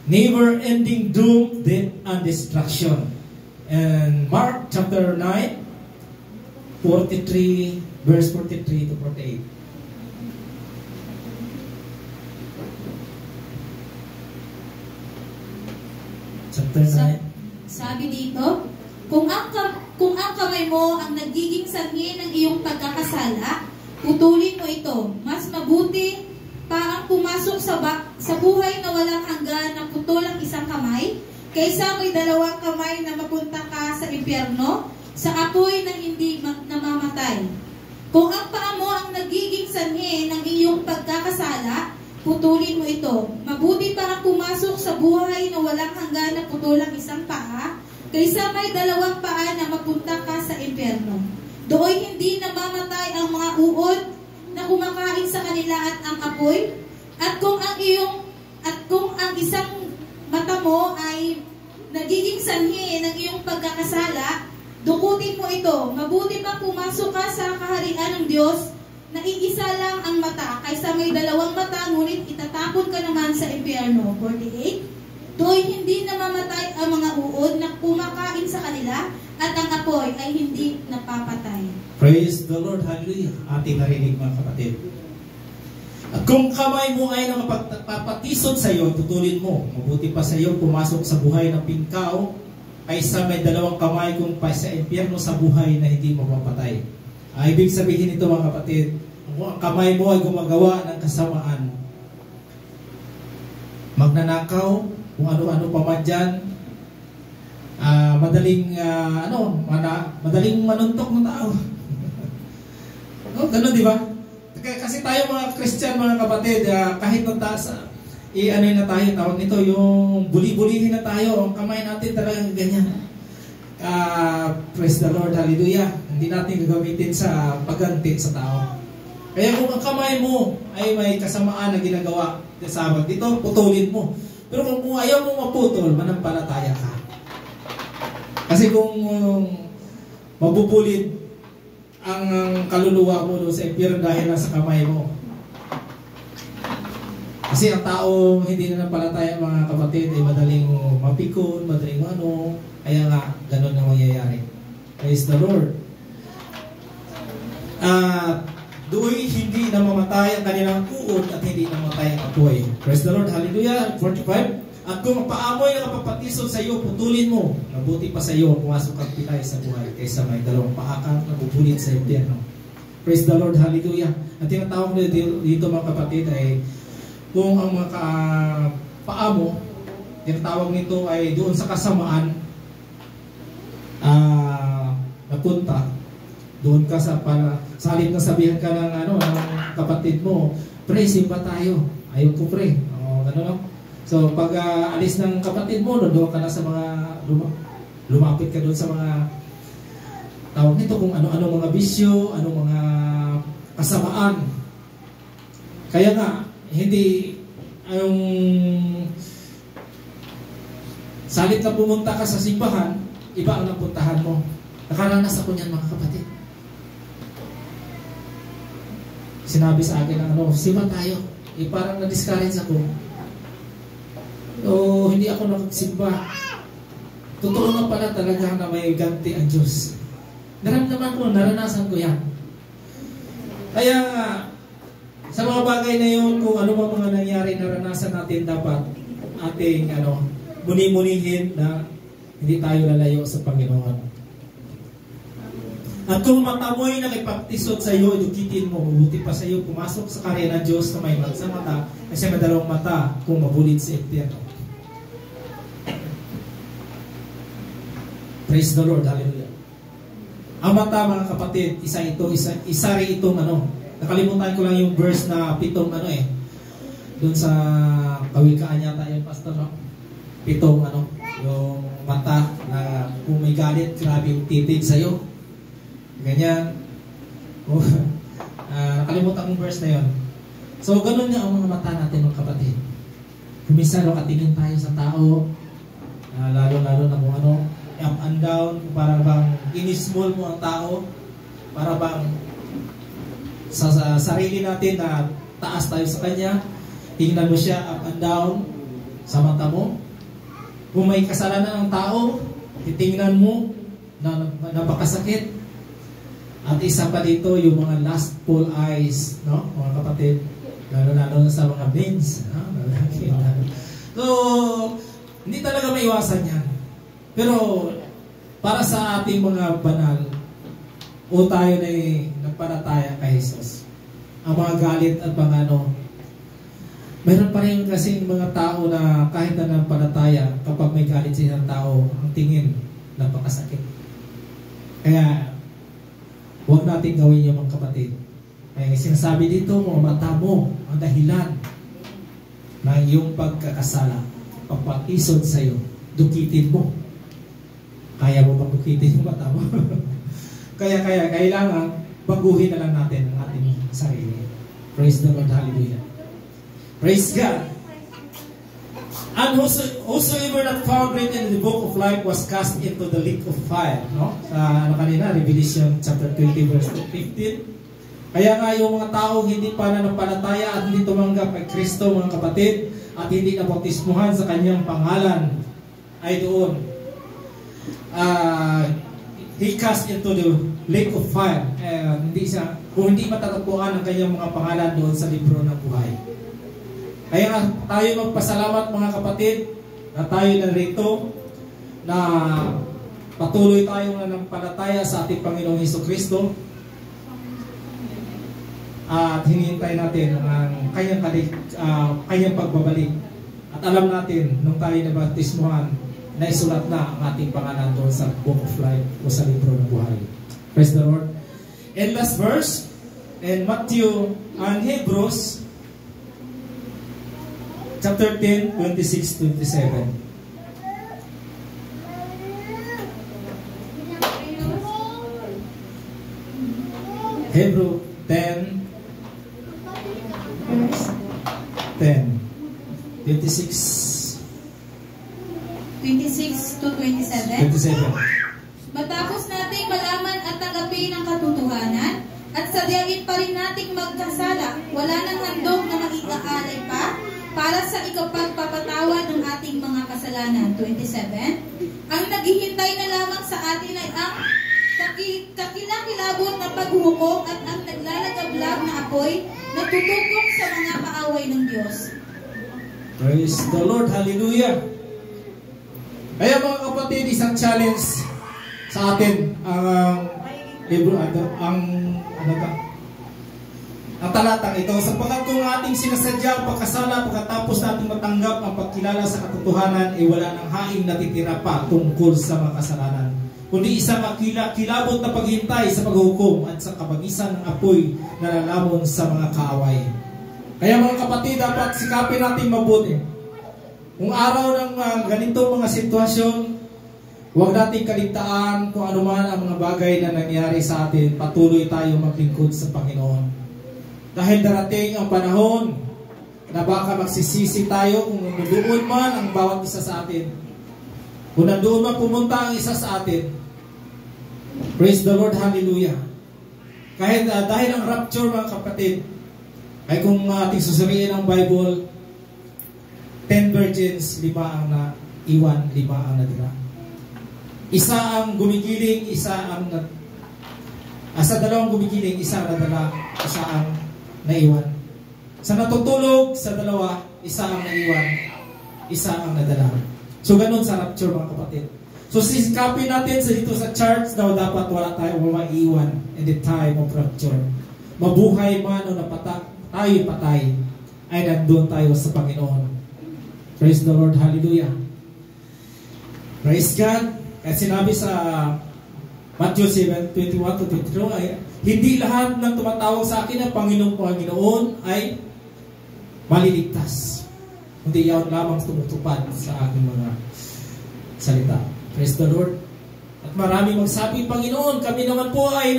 Never-ending doom, death, and destruction. And Mark chapter 9, 43, verse 43 to 48. Chapter 9. Sabi dito, kung ang kamay mo ang nagiging sanhi ng iyong pagkakasala, putulin mo ito. Mas mabuti pa ang pumasok sa buhay na walang hanggan na putol ang isang kamay, kaysa may dalawang kamay na mapunta ka sa impyerno, sa apoy na hindi namamatay. Kung ang paa mo ang nagiging sanhi ng iyong pagkakasala, putulin mo ito. Mabuti pa ang pumasok sa buhay na walang hanggan na putol ang isang paa, kaysa may dalawang paa na mapunta ka sa impyerno. Doon hindi namamatay ang mga uod na kumakain sa kanila at ang apoy. At kung ang isang mata mo ay nagiging sanhi ng iyong pagkakasala, dukutin mo ito. Mabuti pa pumasok ka sa kaharian ng Diyos na iisa lang ang mata, kaysa may dalawang mata, ngunit itatapon ka naman sa impyerno. 48. Doon hindi namamatay ang mga uod na kumakain sa kanila, at ang apoy ay hindi napapatay. Praise the Lord, hallelujah. Ating narinig mga kapatid. At kung kamay mo ay nakapagpapatisod sa iyo, tutulin mo. Mabuti pa sa iyo pumasok sa buhay ng pingkaw, kaysa may dalawang kamay kung pa sa impyerno sa buhay na hindi mapapatay. Ibig sabihin nito mga kapatid, kung ang kamay mo ay gumagawa ng kasamaan, magnanakaw, kung ano-ano pa man dyan, madaling manuntok ng tao. Ganun, di ba? Kasi tayo mga Christian, mga kapatid, kahit na na tayo, tawag nito, yung buli-bulihin na tayo, ang kamay natin talagang ganyan. Praise the Lord, hallelujah. Hindi natin gagamitin sa pagganti sa tao. Kaya kung ang kamay mo ay may kasamaan na ginagawa sa dito, putulin mo. Pero kung ayaw mo maputol, manampalataya ka. Kasi kung mabubulit ang kaluluwa mo sa impyerno dahil nasa kamay mo. Kasi ang tao hindi na nampalataya mga kapatid ay madaling mapikon, madaling kaya nga ganun ang mangyayari. Praise the Lord. Doon hindi namamatay ang kanilang uod at hindi namamatay ang apoy. Praise the Lord, hallelujah. 45. At kung paamoy ang napapatisod sa iyo, putulin mo. Mabuti pa sa iyo pumasok ang pilay sa buhay, kaysa may dalawang paa kang nabubulit sa impyerno. Praise the Lord, hallelujah. At tinatawag dito mga kapatid ay kung ang mga paa mo tinatawag nito ay doon sa kasamaan, napunta, doon ka sa halip na sabihan ka ng ng kapatid mo, pre, simba tayo. Ayaw ko, pre. So, pag alis ng kapatid mo, doon ka na sa mga, lumapit ka doon sa mga, tawag nito kung ano-ano mga bisyo, ano mga kasamaan. Kaya nga, hindi, salit na pumunta ka sa simbahan, iba ang napuntahan mo. Nakaranas ako niyan, mga kapatid. Sinabi sa akin na simba tayo. Parang na-discourage ako. Hindi ako nagsimba. Totoo nga pala talaga na may ganti ang Diyos. Naramdaman ko, naranasan ko yan. Kaya sa mga bagay na yun, kung ano mga nangyari, naranasan natin, dapat ating muni-munihin na hindi tayo lalayo sa Panginoon. At kung mata mo'y nakipagtisod sa iyo, edukitin mo, mabuti pa sa iyo pumasok sa karya ng Diyos na may sa mata, kasi madalawang mata kung mabulit sa impyerno. Praise the Lord, hallelujah. Ang mata, mga kapatid, isa rin itong nakalimutan ko lang yung verse na 7 doon sa Kawikaan yata yung pastor, 7 yung mata na kung may galit, grabe yung titig sa'yo. Ganyan. Nakalimutan kong verse na yun. So, ganun nga ang mga mata natin, mga kapatid. Kuminsan, katingin tayo sa tao, lalo-lalo na kung up and down, para bang in-small mo ang tao, para bang sa sarili natin na taas tayo sa kanya, tingnan mo siya up and down sa mata mo. Kung may kasalanan ng tao, titingnan mo na napakasakit. At isa pa dito, yung mga lustful eyes, mga kapatid, lalo-lalo sa mga mens, So, hindi talaga maiwasan yan. Pero, para sa ating mga banal, o tayo na nagpalataya kay Jesus, ang mga galit at mga meron pa rin kasing mga tao na kahit na nagpalataya, kapag may galit sa isang tao, ang tingin, napakasakit. Kaya, huwag natin gawin yung mga kapatid. Kaya sinasabi dito, mga mata mo, ang dahilan ng iyong pagkakasala, pagpatisod sa iyo, dukitin mo. Kaya mo bang dukitin yung mata mo? Kaya kailangan baguhin na lang natin ang ating sarili. Praise the Lord, hallelujah. Praise God. And whosoever not found written in the book of life was cast into the lake of fire. Sa kanina, Revelation chapter 20 verse 15. Kaya nga yung mga tao hindi pa nanampalataya at hindi tumanggap kay Kristo, mga kapatid, at hindi nabautismuhan sa kanyang pangalan, ay doon he cast into the lake of fire. Kung hindi matatagpuan ang kanyang mga pangalan doon sa libro ng buhay. Kaya tayo magpasalamat, mga kapatid, na tayo narito, na patuloy tayong nanampalataya sa ating Panginoong Hesukristo, at hinihintay natin ang kanyang pagbabalik. At alam natin, nung tayo nabautismuhan, na isulat na ang ating pangalan doon sa Book of Life o sa libro ng buhay. Praise the Lord. And last verse, in Matthew and Hebrews, chapter 10, 26-27. Hebrew 10, 26 to 27. Matapos nating malaman at tanggapin ang katotohanan at sadyain pa rin nating magkasala, wala nang handog na mag-iaalay pa para sa ikapagpapatawad ng ating mga kasalanan. 27. Ang naghihintay na lamang sa atin ay ang kakilakilabot na paghuhukom at ang naglalagablag na apoy na tutukok sa mga kaaway ng Diyos. Praise the Lord, hallelujah. Kaya mga kapatid, isang challenge sa atin ang talatang ito, sapagkat kung ating sinasadya ang pagkasala pagkatapos nating matanggap ang nakakilala sa katotohanan ay wala nang haing natitira pa tungkol sa mga kasalanan, kundi isang kilabot na paghintay sa paghukom at sa kabagisan ng apoy na lalamon sa mga kaaway. Kaya mga kapatid, dapat sikapin natin mabuti. Kung araw ng ganitong mga sitwasyon, huwag nating kaligtaan kung ano man ang mga bagay na nangyari sa atin, patuloy tayo maglingkod sa Panginoon. Dahil darating ang panahon na baka magsisisi tayo kung nandoon man ang bawat isa sa atin. Kung nandoon man pumunta ang isa sa atin. Praise the Lord, hallelujah. Kahit dahil ang rapture, mga kapatid, ay kung ating susuriin ang Bible, 10 virgins, 5 ang naiwan, 5 ang natira. Isa ang gumigiling, sa dalawang gumigiling, isa ang nadala, isa ang naiwan. Sa natutulog, sa dalawa, isa ang naiwan, isa ang nadala. So ganun sa rapture, mga kapatid. So sisikapin natin dito sa charts daw dapat wala tayong maiwan in the time of rapture. Mabuhay man o tayo patay, ay nandun tayo sa Panginoon. Praise the Lord, hallelujah. Praise God. At sinabi sa Matthew 7:21-22 ay hindi lahat ng tumatawag sa akin ng Panginoon ay maliligtas. Kundi yaon lamang tumutupad sa aking mga salita. Praise the Lord. At marami magsabi, Panginoon, kami naman po ay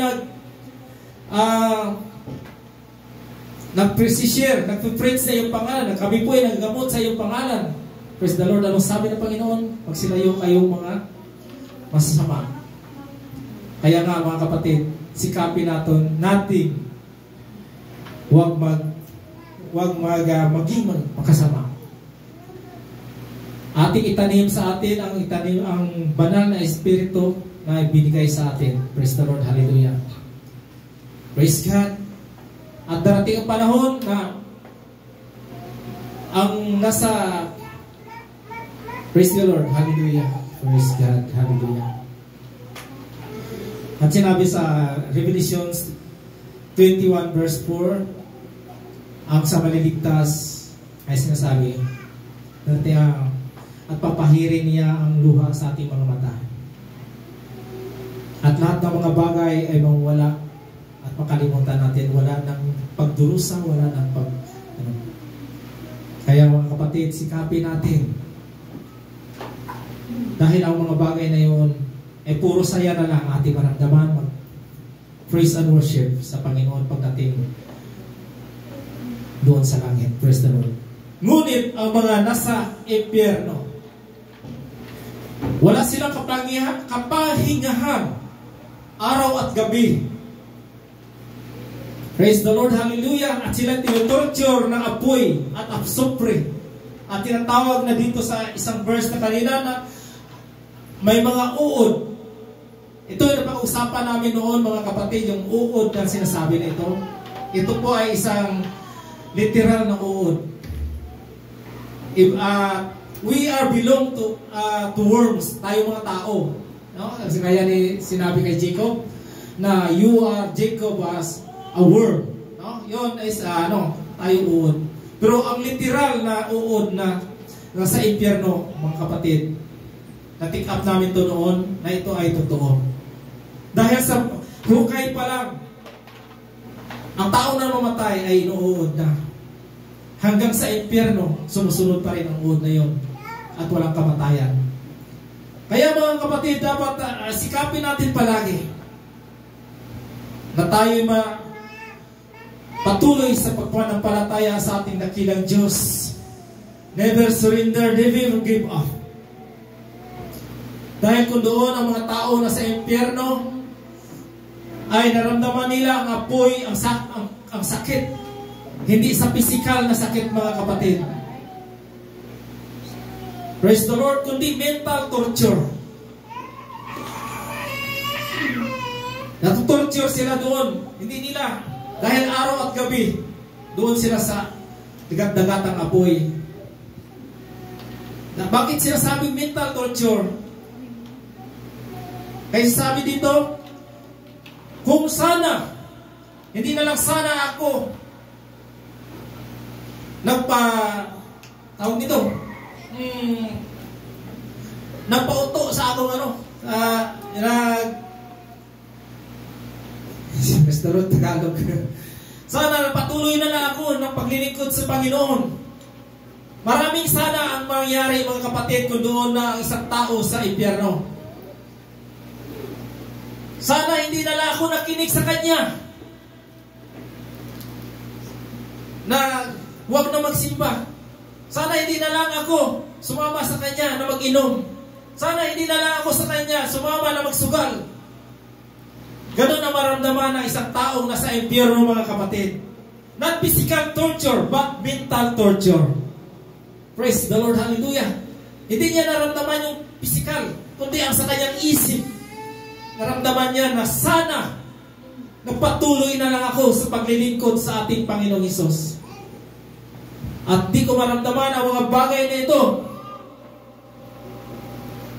nag-share, nag-preach sa iyong pangalan. Kami po ay naggamot sa iyong pangalan. Praise the Lord. Anong sabi ng Panginoon? Magsilayo kayong mga masasama. Kaya nga, mga kapatid, sikapin natin maging makasama. Ating itanim sa atin ang banal na espiritu na ibinigay sa atin. Praise the Lord, hallelujah. Praise God. At darating ang panahon na ang nasa praise the Lord, hallelujah. Praise God, hallelujah. At sinabi sa Revelation 21 verse 4, ang sa maliligtas ay sinasabi, at papahirin niya ang luha sa ating mga mata. At lahat ng mga bagay ay mawala at makalimutan natin. Wala ng pagdurusa, wala ng Kaya mga kapatid, sikapin natin. Dahil ang mga bagay na yun ay puro saya na lang ating maramdaman. Praise and worship sa Panginoon pagdating doon sa langit. Praise the Lord. Ngunit ang mga nasa impyerno, wala silang kapahingahan araw at gabi. Praise the Lord, hallelujah. At sila tinutorture ng apoy at asupre. At tinatawag na dito sa isang verse na kanina na may mga uod. Ito yung napag-usapan namin noon, mga kapatid, yung uod na sinasabi na ito. Ito po ay isang literal na uod. We are belong to worms, tayo mga tao. No? Kasi kaya sinabi kay Jacob na you are Jacob as a worm. No? Yun is tayo uod. Pero ang literal na uod na sa impyerno, mga kapatid, na-pick up namin to noon na ito ay totoo. Dahil sa hukay pa lang, ang tao na mamatay ay inuud na. Hanggang sa impyerno, sumusunod pa rin ang uod na yun. At walang kamatayan. Kaya mga kapatid, dapat sikapin natin palagi na tayo patuloy sa pagpanampalataya sa ating dakilang Diyos. Never surrender, never give up. Dahil kung doon ang mga tao na sa impyerno ay naramdaman nila ang apoy, ang sakit. Hindi sa physical na sakit, mga kapatid. Praise the Lord, kundi mental torture. Natutorture sila doon. Hindi nila. Dahil araw at gabi, doon sila sa dagat-dagatang apoy. Bakit sila sabing mental torture? Kaya sabi dito, kung sana, hindi na lang sana ako tawag nito, nagpauto sa akong Mr. Tagalog. Sana patuloy na lang ako ng paglilingkod sa Panginoon. Maraming sana ang mangyari, mga kapatid, kung doon na ang isang tao sa impyerno. Sana hindi na lang ako nakinig sa kanya na huwag na magsimba. Sana hindi na lang ako sumama sa kanya na mag-inom. Sana hindi na lang ako sa kanya sumama na magsugal. Ganun ang maramdaman ng isang taong nasa impyerno, mga kapatid. Not physical torture, but mental torture. Praise the Lord, hallelujah. Hindi niya naramdaman yung physical, kundi ang sa kanyang isip. Naramdaman niya na sana nagpatuloy na lang ako sa paglilingkod sa ating Panginoong Hesus. At di ko maramdaman ang mga bagay na ito.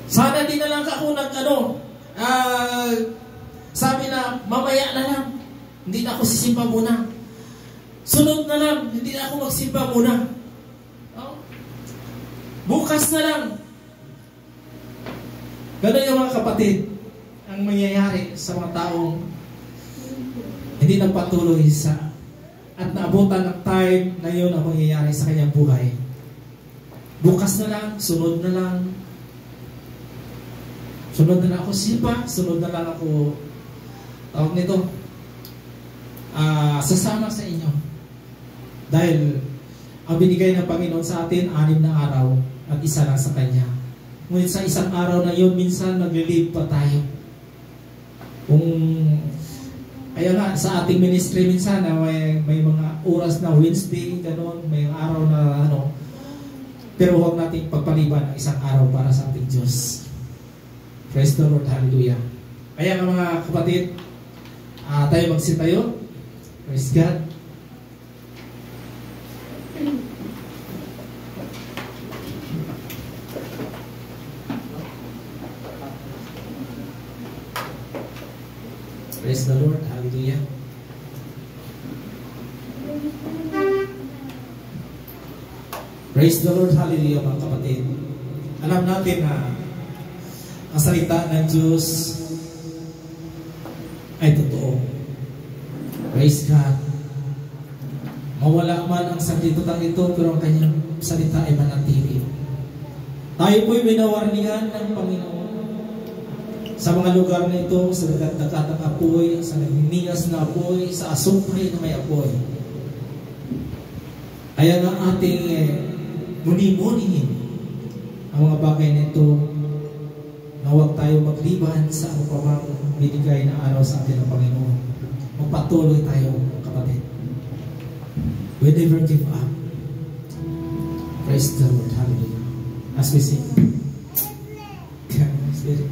Sana di na lang ako sabi na, mamaya na lang. Hindi na ako sisimba muna. Sunod na lang. Hindi na ako magsimba muna. Bukas na lang. Ganun yung mga kapatid ang mangyayari sa mga taong hindi nagpatuloy at naabutan ng time na yun ang mangyayari sa kanyang buhay. Bukas na lang. Sunod na lang. Sunod na lang ako simba. Sunod na lang ako tawag nito, sasama sa inyo. Dahil ang binigay ng Panginoon sa atin, 6 na araw at isa lang sa Kanya. Ngunit sa isang araw na yun, minsan nag-live pa tayo. Kaya nga, sa ating ministry minsan, may mga oras na Wednesday, gano'n, may araw na pero huwag nating pagpaliban ang isang araw para sa ating Diyos. Praise the Lord, hallelujah. Kaya nga mga kapatid, tayo magsitayo. Praise God. Praise the Lord. Hallelujah. Praise the Lord. Hallelujah, mga kapatid. Alam natin na ang salita ng Diyos ay totoo. Praise God. Mawala man ang sanlibutan ito, pero ang kanyang salita ay manatili. Tayo po'y minawarningan ng Panginoon sa mga lugar na ito, sa dagat-dagat ng apoy, sa nagningas na apoy, sa asupre na may apoy. Kaya nga ating muni-munihin ang mga bagay na ito na huwag tayo magliban sa anumang binigay na araw sa atin ng Panginoon. Magpatuloy tayo, kapatid. We never give up. Praise the Lord. Hallelujah. As we sing. Spirit.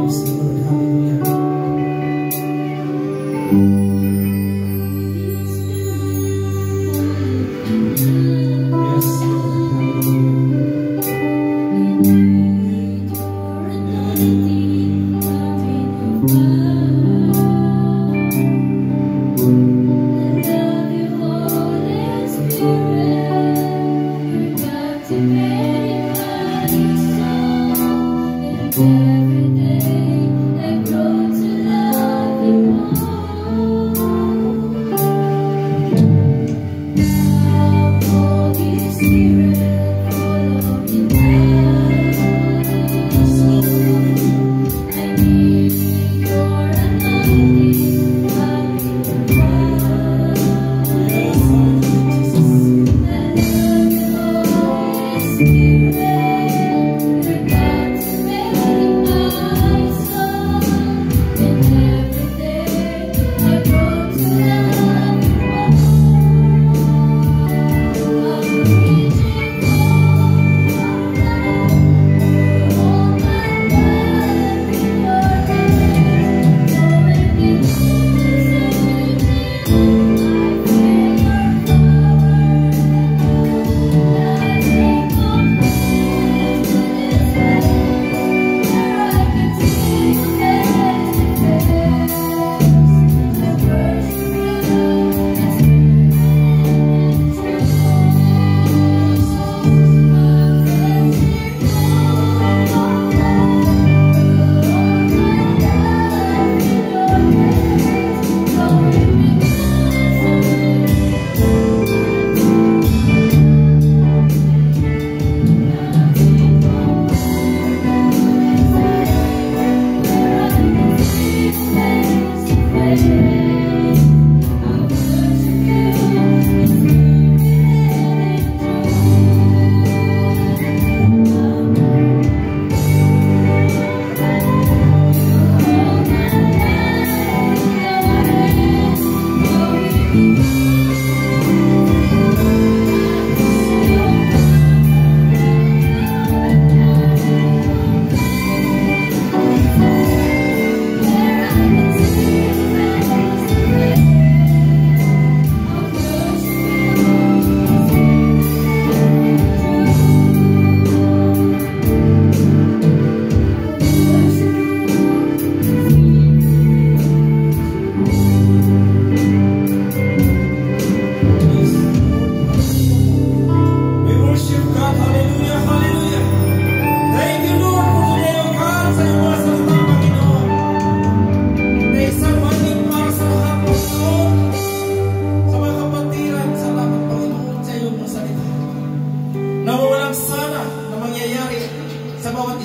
Yes, Lord. Hallelujah.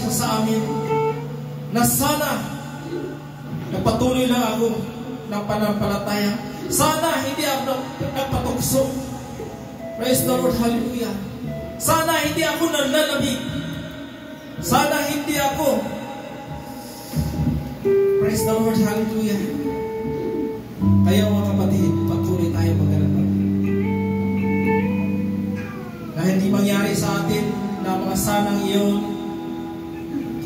siya sa amin na sana nagpatuloy lang ako ng pananampalataya. Sana hindi ako nagpatukso. Praise the Lord, hallelujah. Sana hindi ako nanlalamig. Sana hindi ako. Praise the Lord, hallelujah. Kaya mga kapatid, patuloy tayo mag-alala na hindi mangyari sa atin na mga sanang iyon,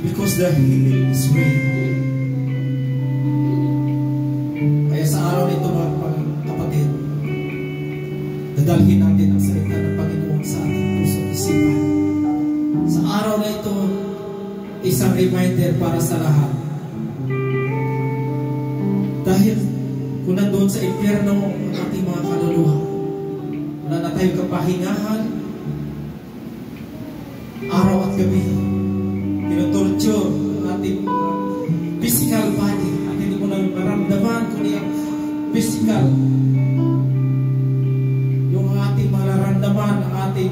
because the healing is real. Kaya sa araw nito mga kapatid, dadalhin natin ang salita ng Panginoon sa ating puso at isipan. Sa araw na ito, isang reminder para sa lahat. Dahil kung nandun sa impyerno ang ating mga kaluluwa, wala na tayong kapahingahan, araw at gabi, tinutorture ang ating physical body at hindi mo na maramdaman kundi ang physical, yung ating mararamdaman, ang ating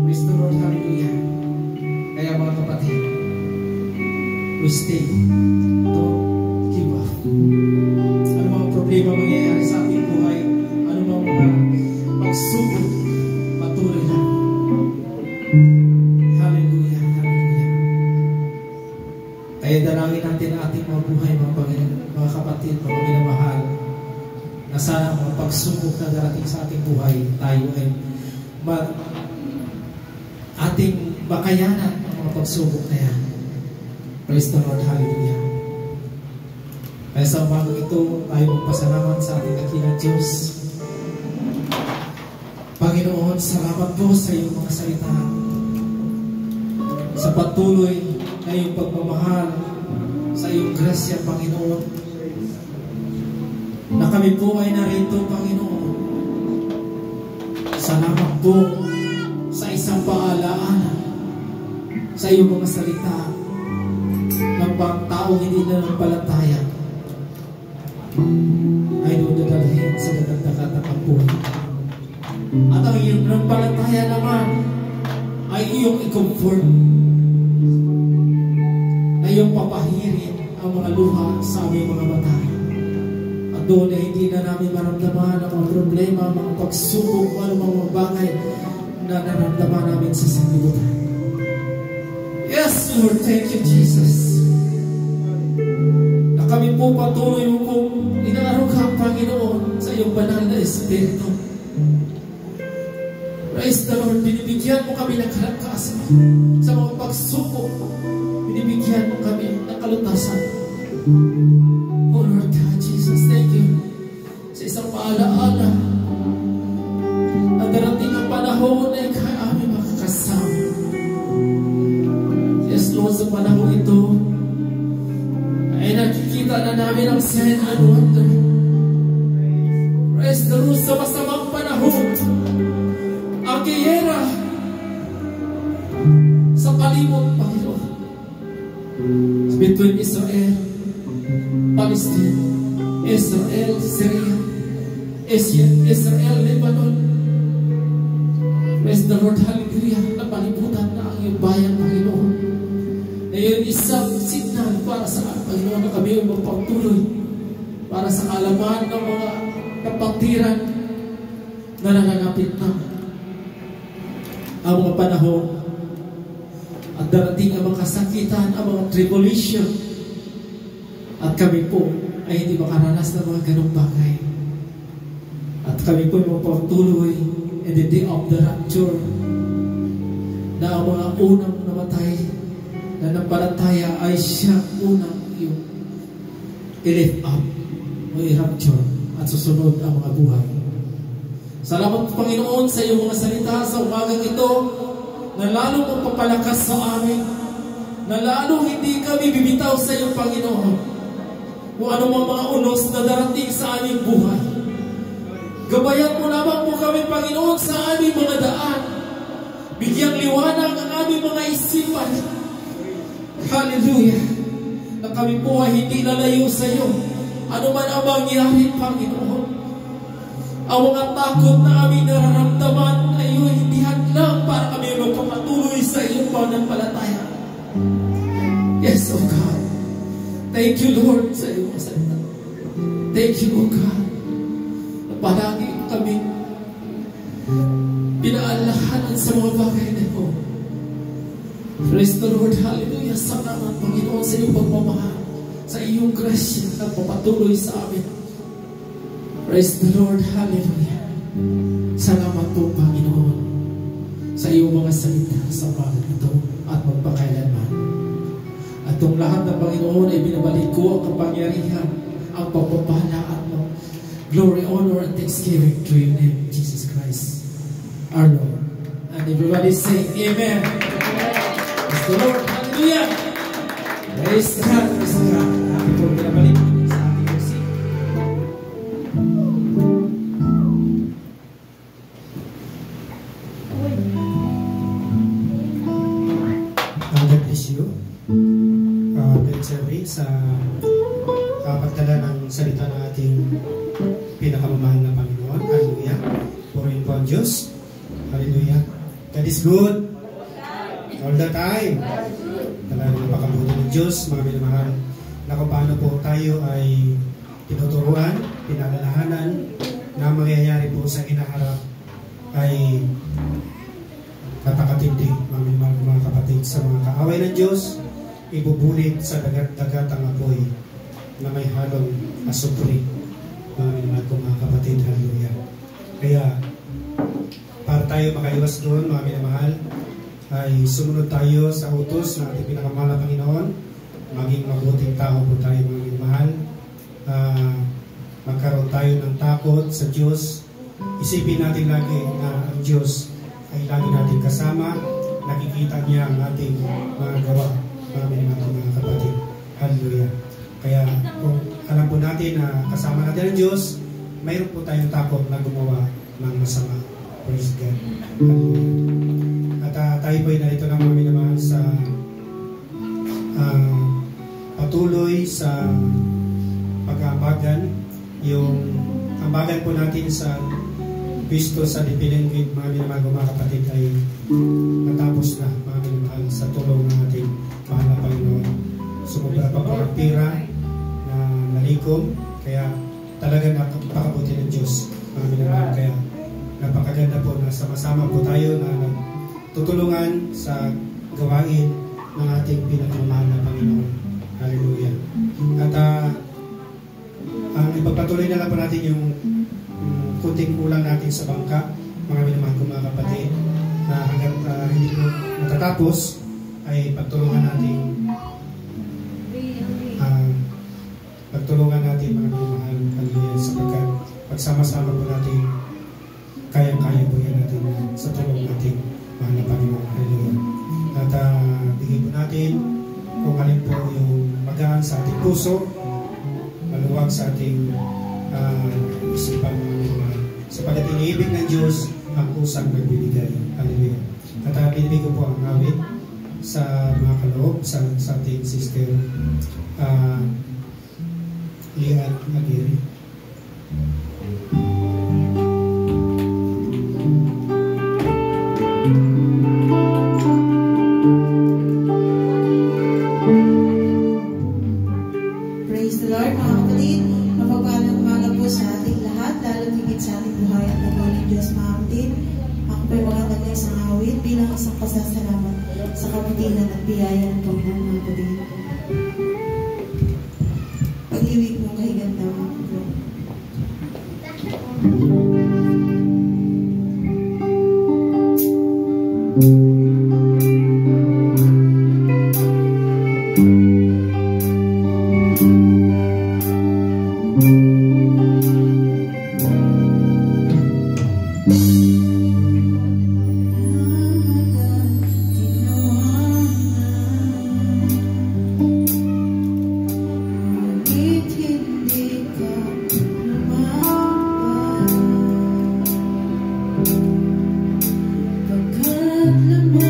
praise the Lord, hallelujah. Kaya mga kapatid, we stay, don't give up. Ano mga problema mangyayari sa ating buhay, ano mga pagsubok, patuloy na. Hallelujah, hallelujah. Kaya dalangin natin ang ating mga buhay, mga kapatid, mga minamahal, na sana mga pagsubok na darating sa ating buhay, tayo ay ating bakayanan ang mga pagsubok na yan. Praise the Lord, hallelujah. Kaya sa umagang ito, tayo magpasalamat sa ating dakilang Diyos. Panginoon, salamat po sa iyong mga salita, sa patuloy na iyong pagmamahal, sa iyong grasya, Panginoon, na kami po ay narito, Panginoon. Salamat po sa isang paalaala sa iyong mga salita ng bang tao hindi na nampalataya ay doon dadalhin sa dadagdagat ng kampuhan. At ang iyong nampalataya naman ay iyong i-comfort, na iyong papahirin ang mga luha sa aming mga mata. At doon ay hindi na namin maramdaman ang mga problema, mga pagsubok, mga bagay na naramdaman namin sa sanlibutan. Yes, Lord, thank you, Jesus. Na kami po patuloy mo pong inaarughan, Panginoon, sa iyong banal na Espiritu. Praise the Lord, binibigyan mo kami ng kalakasan sa mga pagsubok. Binibigyan mo kami ng kalutasan. Oh Lord God, Jesus, thank you sa isang paalaala na darating ang panahon na ikaw aming makakasama. Yes, Lord, sa panahon ito ay nakikita na namin ang sign and wonder. Praise the Lord, sa masamang panahon, ang giyera sa kalimot, Panginoon, between Israel, Palestine, Israel, Syria, Israel, Lebanon. Praise the Lord, hallelujah. Napalibutan na ang iyong bayan, Panginoon. Na yun isang signal para sa Panginoon na kami ang magpatuloy para sa kaalaman ng mga kapatiran na nanganapit na ang mga panahon at darating ang mga kasakitan, ang mga tribulation, at kami po ay hindi makaranas ng mga ganong bagay. At kami po ay magpatuloy in the day of the rapture, na ang mga unang namatay na nampalataya ay siya unang yung i-lift up o i-rapture at susunod ang mga buhay. Salamat po, Panginoon, sa iyong mga salita sa umagang ito, na lalo magpapalakas sa amin, na lalo hindi kami bibitaw sa iyong Panginoon kung ano mga unos na darating sa aming buhay. Gabayan mo lamang po kami, Panginoon, sa aming mga daan. Bigyang liwanag ang aming mga isipan. Hallelujah. Na kami po ay hindi lalayo sa iyo. Ano man ang mangyari, Panginoon, ang mga takot na aming nararamdaman ay hindi hadlang para kami magpapatuloy sa iyo. Yes, oh God. Thank you, Lord, sa iyong salita. Thank you, oh God. Palagi kami pinaalahanan sa mga bagay na ito. Praise the Lord. Hallelujah. Salamat, Panginoon, sa iyong pagmamahal, sa iyong grasya na papatuloy sa amin. Praise the Lord. Hallelujah. Salamat po, Panginoon, sa iyong mga salita sa bagay ito at magpakailanman. At itong lahat ng Panginoon ay binabalik ko ang kapangyarihan, ang pagpapala at glory, honor, and thanksgiving to your name, Jesus Christ, our Lord. And everybody say, Amen. Praise the Lord. Hallelujah. Praise God. Praise God. Happy po binabalik sa ating MC. God bless you. Sorry sa kapagdala ng salita ng ating pinakamamahal na Panginoon. Hallelujah. Purihin po ang Diyos. Hallelujah. God is good. All the time. Talagang napakabuti ng Diyos, mga minamahal, na kung paano po tayo ay tinuturuan, pinalalahanan, na mangyayari po sa inaharap ay napakatindi, mga minamahal, mga kapatid, sa mga kaaway ng Diyos, ibubulit sa dagat-dagatang apoy na may halong asupri, mga minamahal ko, mga kapatid. Hallelujah. Kaya para tayo makaiwas doon, mga minamahal, ay sumunod tayo sa utos ng ating pinakamahal na Panginoon. Maging mabuting tao po tayo, mga minamahal. Magkaroon tayo ng takot sa Diyos. Isipin natin lagi na ang Diyos ay lagi natin kasama. Nakikita niya ang ating mga gawa, mga minamahal, mga kapatid. Hallelujah. Kaya kung alam po natin na kasama natin ang Diyos, mayroon po tayong takot na gumawa ng masama. Praise God. Hallelujah. At tayo po ay narito ng mga minamahal sa patuloy sa pag-aambagan. Yung ambagan po natin sa pisto sa Dipilingwit, mga minamahal, mga kapatid, ay natapos na, mga minamahal, sa tulong ng ating mahal na Panginoon. Sumubra pa po ang pira na nalikom, kaya talagang napakabuti ng Diyos, mga minamahal. Kaya napakaganda po na sama-sama po tayo na tutulungan sa gawain ng ating pinakamamahal na Panginoon. Hallelujah. At ang ipagpatuloy na lang po natin yung kunting kulang natin sa bangka, mga minamahal ko, mga kapatid, na hanggang hindi ko matatapos ay pagtulungan natin mga minamahal. Hallelujah. Sapagkat pagsama-sama po natin, kayang-kaya po yan natin sa tulong natin, mahal na Panginoon. Hallelujah. At bigay po natin kung alin po yung magaan sa ating puso, maluwag sa ating isipan, mga minamahal. Sapagkat iniibig ng Diyos ang kusang nagbibigay. Hallelujah. At binibig ko po ang awit sa mga kaloob sa ating sister Lian Aguirre. Praise the Lord, mga kapatid. Mapagpalang umaga po sa ating lahat, lalo higit sa ating buhay at nagawa ng Diyos, mga kapatid. Ako po'y magandang na isang awit bilang isang pasasalamat sa kapatinan at biyaya ng Panginoon, mga kapatid. Pag-iwig mong kahiganda, mga kapatid. Pagkat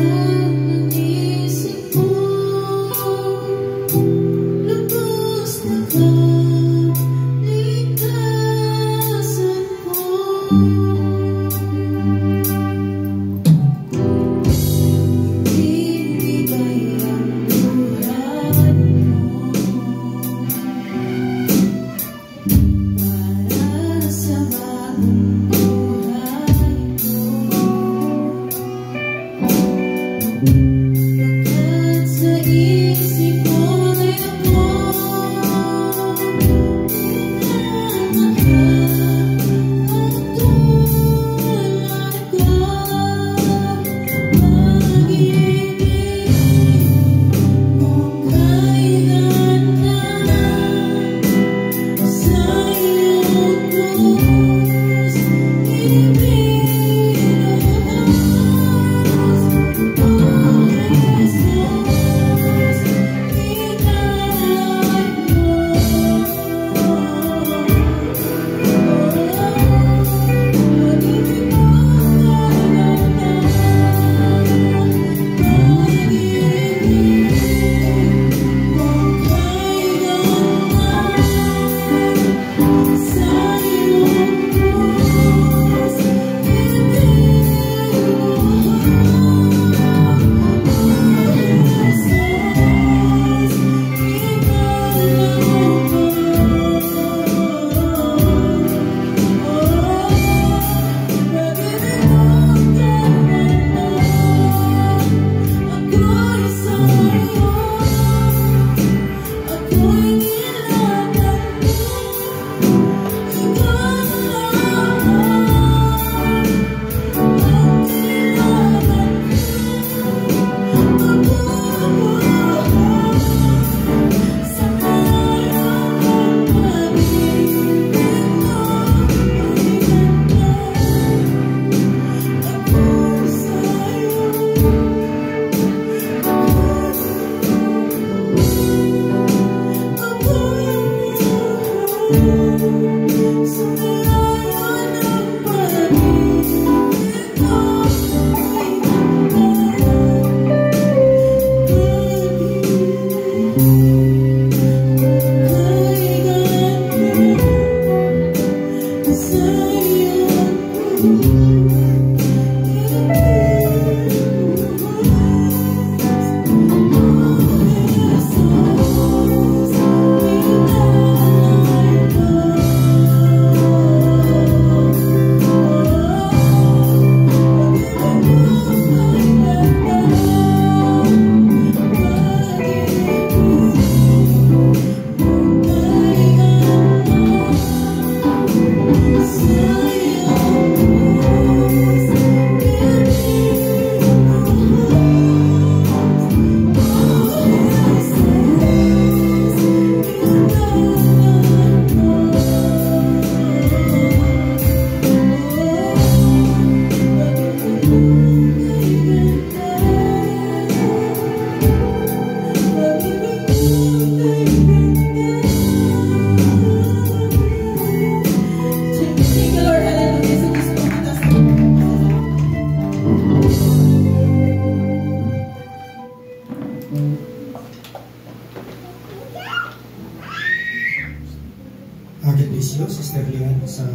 Agad-bisyo, Sister Lian, sa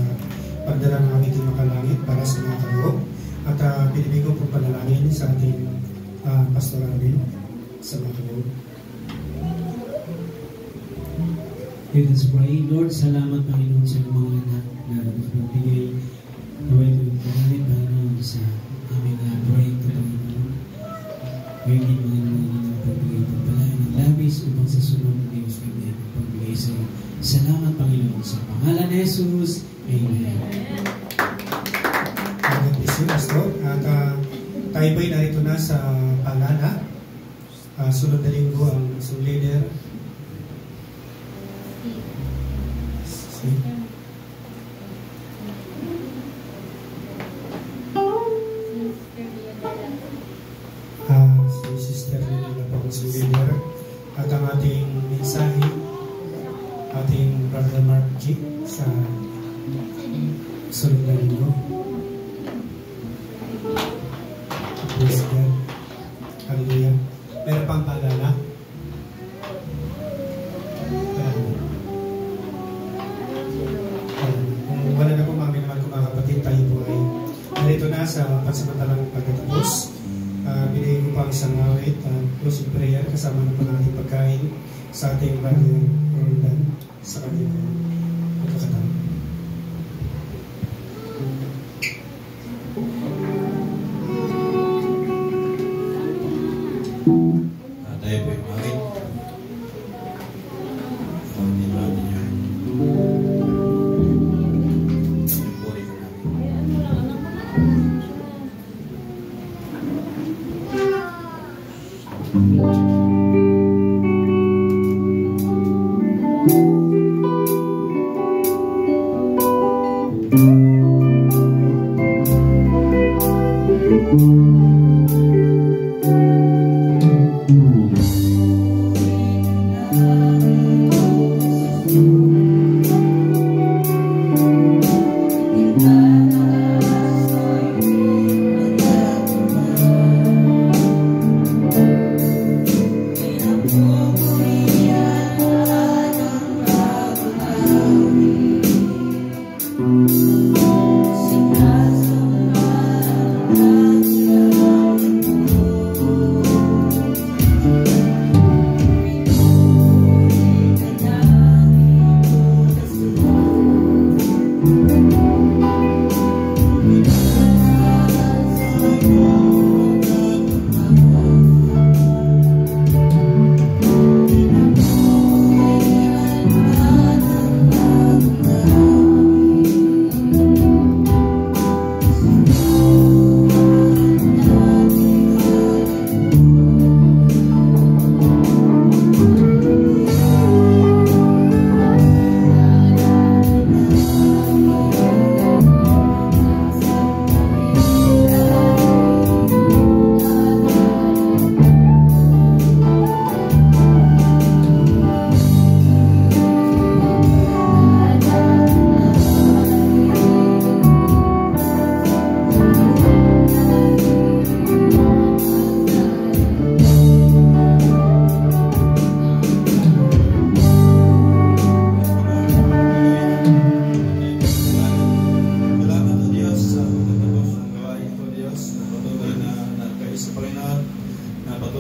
pagdala ng aming makalangit para sa mga kaloob. At pinibig ko po panalangin sa ating Pastor Arvin sa mga kaloob. Let us pray. Lord, salamat Panginoon sa mga anak na nagbibigay naway mo yung pangalit Panginoon sa aming proyekto Panginoon. Ngayon din Panginoon ang pagbigay pagpalain ng labis upang sa sunod ng Diyos kami pagbigay sa iyo. Salamat Panginoon sa pangalan ni Jesus. Amen. Agad-bisyo, Pastor. At tayo ba'y narito na sa Palana. Sunod na linggo ang isang leader. Si Sister Lina po ang leader. At ang ating mensahe, ating Brother Mark G. sa sunod na linggo. Praise God. Hallelujah. Meron pang paalala. Kung wala na po mga mga kapatid, tayo po ay narito na sa pansamantalang pagkatapos. Binigay ko pa ang isang awit, closing prayer, kasama na po natin pagkain sa ating Brother Roldan sa kanyang pagkakataon. Tayo po yung awit. Panginoon natin yan. Puri ko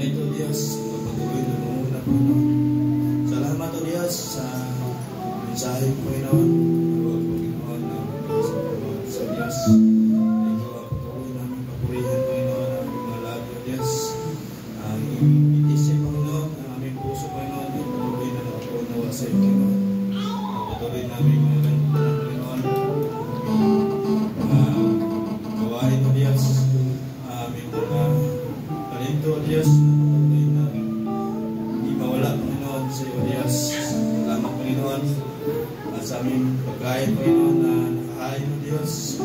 Ngunit o Diyos, pagpatuloy na muna, Panginoon. Salamat o Diyos sa mensahe, Panginoon. Lord, Panginoon, sa Diyos. Ito ang patuloy namin papurihan, Panginoon, ang aming mga labi, O Diyos. Ang itisip, Panginoon, ang aming puso, Panginoon, ay patuloy na napunawa sa iyo, Panginoon. Ang patuloy namin mga ganito, Panginoon. Gawain, O Diyos, aming mga talento, O Diyos, patuloy na hindi mawala, Panginoon, sa iyo, O Diyos. Salamat, Panginoon, at sa aming pagkain, Panginoon, na nakahain, O Diyos.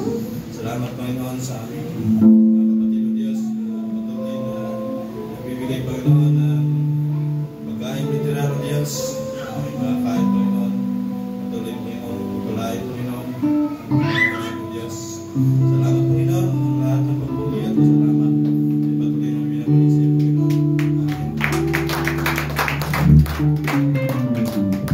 Salamat, Panginoon, sa aming mga kapatid, O Diyos, na patuloy na nagbibigay, Panginoon, ng pagkain literal, O Diyos. Aming mga kain, Panginoon, patuloy, Panginoon, pagpalain, Panginoon, ang O Diyos. Salamat, Panginoon, ang lahat ng pagpuli at salamat. Patuloy na pinag-iisip, Panginoon. Amen.